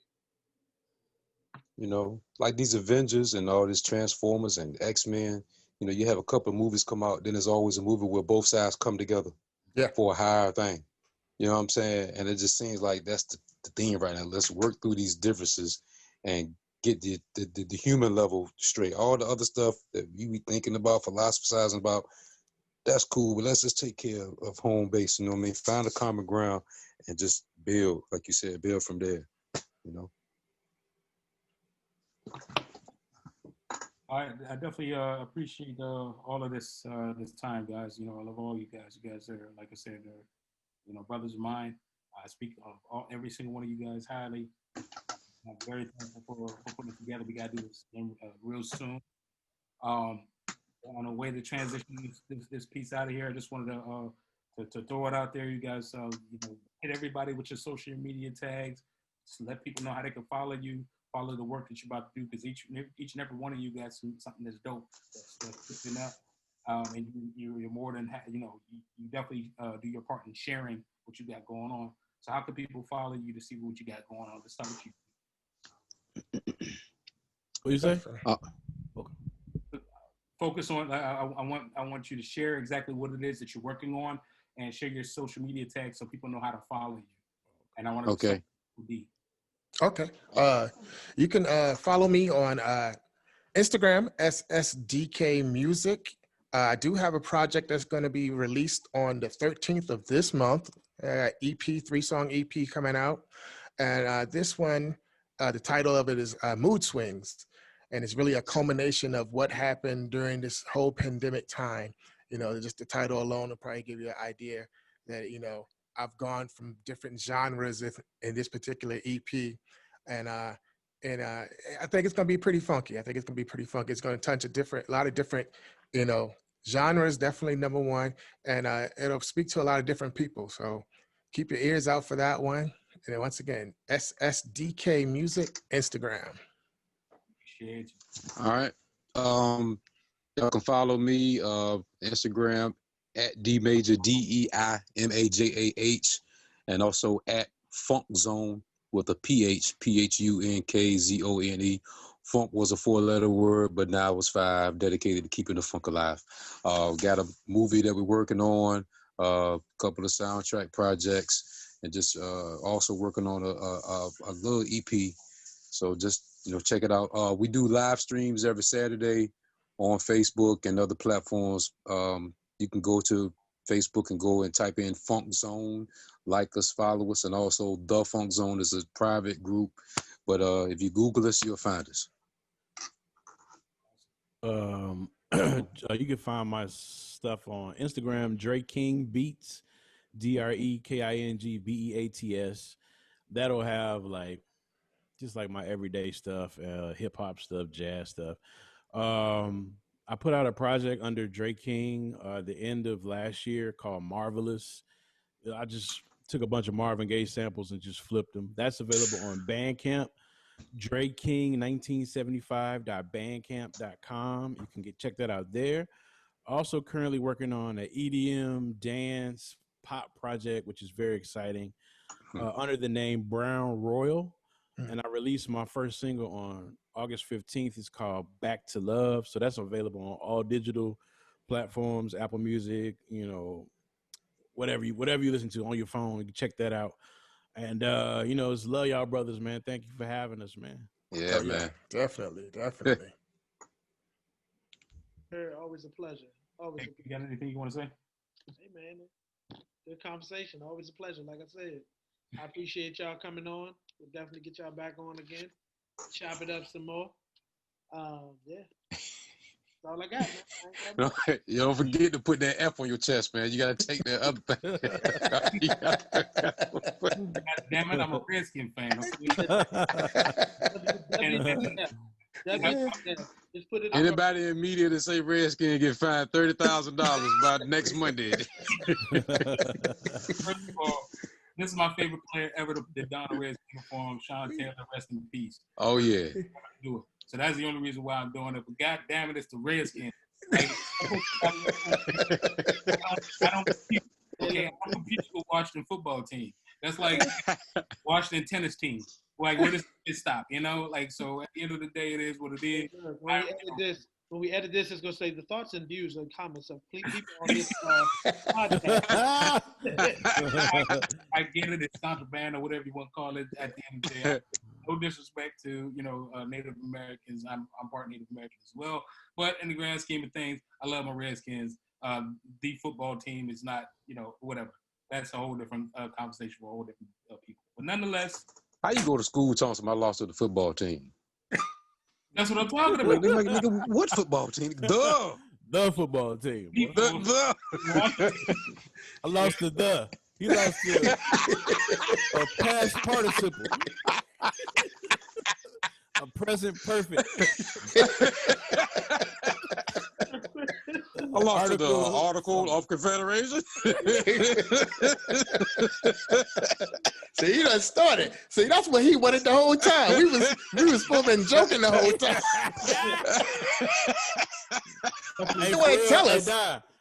Speaker 4: You know, like these Avengers and all these Transformers and X-Men, you know, you have a couple of movies come out, then there's always a movie where both sides come together for a higher thing. You know what I'm saying? And it just seems like that's the thing right now. Let's work through these differences and get the human level straight. All the other stuff that you be thinking about, philosophizing about, that's cool, but let's just take care of home base, you know what I mean? Find a common ground and just build, like you said, build from there, you know?
Speaker 1: I definitely appreciate all of this this time, guys. You know, I love all you guys. You guys are, like I said, you know, brothers of mine. I speak of every single one of you guys highly. I'm very thankful for putting it together. We got to do this real soon. On a way to transition this piece out of here, I just wanted to throw it out there. You guys, you know, hit everybody with your social media tags. Just let people know how they can follow you, follow the work that you're about to do, because each and every one of you got something that's dope, that's picking up. And you're more than, you know, you definitely do your part in sharing what you got going on. So how can people follow you to see what you got going on? Let's start with you.
Speaker 3: What you say?
Speaker 1: Focus on. I want you to share exactly what it is that you're working on, and share your social media tags so people know how to follow you. And I want to start with D.
Speaker 2: Okay. You can follow me on Instagram, SSDK Music. I do have a project that's going to be released on the 13th of this month. EP, 3-song EP coming out. And this one, the title of it is Mood Swings. And it's really a culmination of what happened during this whole pandemic time. just the title alone will probably give you an idea that, I've gone from different genres in this particular EP. And I think it's going to be pretty funky. It's going to touch a lot of different, genres, definitely number one. And it'll speak to a lot of different people. So keep your ears out for that one. And then once again, SSDK Music, Instagram.
Speaker 1: Appreciate you.
Speaker 4: All right. Y'all can follow me Instagram at DMajor, DEIMAJAH, and also at Funk Zone with a PH, PHUNKZONE. Funk was a 4-letter word, but now it's 5, dedicated to keeping the funk alive. Got a movie that we're working on, a couple of soundtrack projects, and just also working on a little EP. So just, check it out. We do live streams every Saturday on Facebook and other platforms. You can go to Facebook and go and type in Funk Zone, like us, follow us, and also The Funk Zone is a private group. But if you Google us, you'll find us.
Speaker 3: You can find my stuff on Instagram, Dre King Beats, DREKINGBEATS. That'll have just like my everyday stuff, hip hop stuff, jazz stuff. I put out a project under Dre King the end of last year called Marvelous. I just took a bunch of Marvin Gaye samples and just flipped them. That's available on Bandcamp, DreKing1975.bandcamp.com. You can check that out there. Also currently working on an EDM dance pop project, which is very exciting, under the name Brown Royal. And I released my first single on August 15th. It's called Back to Love. So that's available on all digital platforms, Apple Music, whatever you listen to on your phone. You can check that out. And, it's love y'all brothers, man. Thank you for having us, man.
Speaker 4: Yeah, man.
Speaker 2: Definitely.
Speaker 5: Sure, always a pleasure. Always.
Speaker 1: Hey, you got anything you want to say?
Speaker 5: Hey, man. Good conversation. Always a pleasure. Like I said, I appreciate y'all coming on. We'll definitely get y'all back on again. Chop it up some more. Yeah. That's all I got, man.
Speaker 4: You don't forget to put that F on your chest, man. You got to take that other thing.
Speaker 1: God damn it, I'm a Redskin fan.
Speaker 5: Just put it
Speaker 4: Anybody in media that say Redskin get fined $30,000 by next Monday.
Speaker 1: First of all, this is my favorite player ever to don a Redskins uniform, Sean Taylor, rest in peace.
Speaker 4: Oh, yeah.
Speaker 1: Do it. So that's the only reason why I'm doing it. But God damn it, it's the Redskins. Like, I don't compete with Washington football team. That's like Washington tennis team. Like, where does it stop? So at the end of the day, it is what it is.
Speaker 5: When we edit this, it's going to say the thoughts and views and comments of people on this podcast.
Speaker 1: I get it. It's contraband or whatever you want to call it at the end of the day. No disrespect to, Native Americans. I'm part Native American as well. But in the grand scheme of things, I love my Redskins. The football team is not, whatever. That's a whole different conversation for a whole different people. But nonetheless.
Speaker 4: How you go to school talking about I lost to the football team?
Speaker 1: That's what I'm talking about.
Speaker 4: Nigga, what football team?
Speaker 3: The football team.
Speaker 4: The.
Speaker 3: I lost to the. He lost to a past participle. A present perfect.
Speaker 4: I lost to the Article of Confederation.
Speaker 2: See, you done started. See, that's what he wanted the whole time. We was supposed to be joking the whole time. You want to tell us?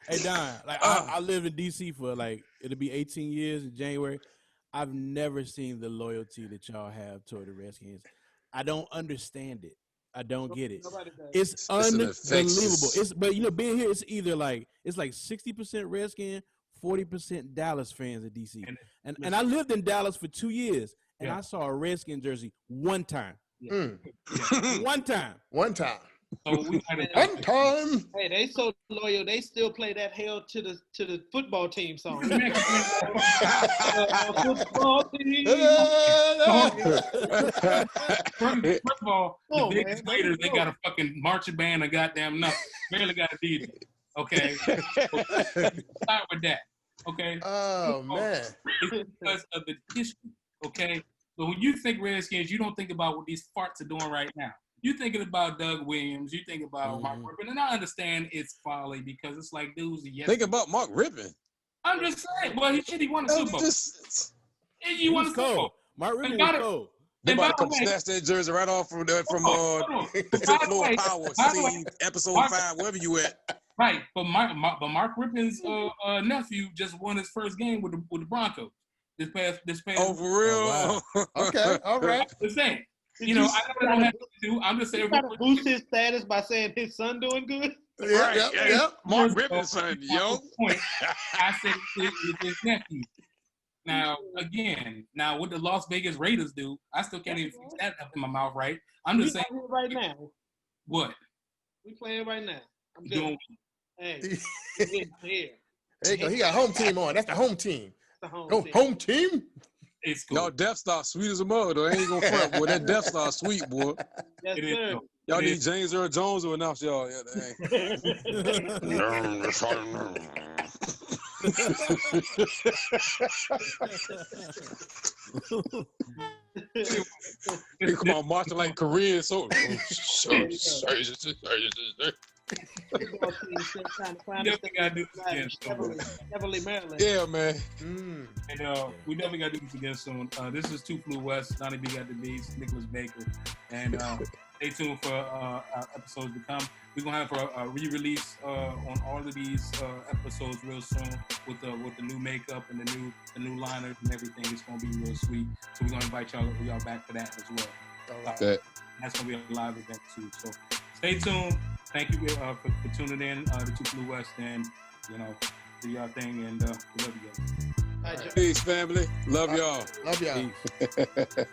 Speaker 3: Hey, Don. I lived in D.C. for it'll be 18 years in January. I've never seen the loyalty that y'all have toward the Redskins. I don't understand it. I don't get it. It's unbelievable. But being here, it's either it's 60% Redskin, 40% Dallas fans in DC. And I lived in Dallas for 2 years, and I saw a Redskin jersey one time. One time.
Speaker 1: So we
Speaker 2: one time.
Speaker 5: Hey, they so loyal. They still play that "Hail to the football team" song. Football team.
Speaker 1: First of all, the biggest Raiders, they got a fucking marching band, a goddamn nothing. Barely got a DJ. Okay, start with that. Okay.
Speaker 2: Oh man.
Speaker 1: It's because of the history. Okay. So when you think Redskins, you don't think about what these farts are doing right now. You're thinking about Doug Williams. You think about Mark Rippon, and I understand it's folly because it's like dudes.
Speaker 4: Think about Mark Rippon.
Speaker 1: I'm just saying. Well, he won a Super Bowl. You won a Super Bowl.
Speaker 3: Mark Rippon was cold.
Speaker 4: They about to come snatch that jersey right off from the fifth floor power scene, episode 5, wherever you at.
Speaker 1: Right, but Mark Rippon's nephew just won his first game with the Broncos this past.
Speaker 4: Oh, for real?
Speaker 2: Oh, wow. Okay, all right.
Speaker 1: I'm saying, I know they don't have to do. I'm just saying.
Speaker 5: You gotta boost his status by saying his son doing good.
Speaker 2: Yeah, yep.
Speaker 4: Mark Rippon's son, yo.
Speaker 1: I said it's his nephew. Now, again, what the Las Vegas Raiders do, I still can't even fix that up in my mouth, right? I'm just saying.
Speaker 5: Right now.
Speaker 1: What?
Speaker 5: We playing right now. I'm
Speaker 1: doing.
Speaker 5: Hey, here.
Speaker 2: There you go. He got home team on. That's the home team.
Speaker 5: The
Speaker 2: home team?
Speaker 1: It's cool.
Speaker 4: Y'all Death Star sweet as a mug, though. I ain't gonna front, boy. That Death Star sweet, boy.
Speaker 5: Yes, sir.
Speaker 4: Y'all need James Earl Jones to announce y'all. They come on marching like Korean soldiers.
Speaker 5: Beverly, Maryland.
Speaker 4: Yeah, man.
Speaker 1: And we definitely got to do this again soon. This is Two Flew West, Donnie B got the beats, Nicholas Baker, and stay tuned for episodes to come. We're gonna have a re-release on all of these episodes real soon with the new makeup and the new liners and everything. It's gonna be real sweet. So we're gonna invite y'all back for that as well. That's gonna be a live event too. So stay tuned. Thank you for tuning in to Two Flew West, and do y'all thing, and we love you guys.
Speaker 4: Peace, family. Love y'all.
Speaker 2: Love y'all.
Speaker 3: Peace.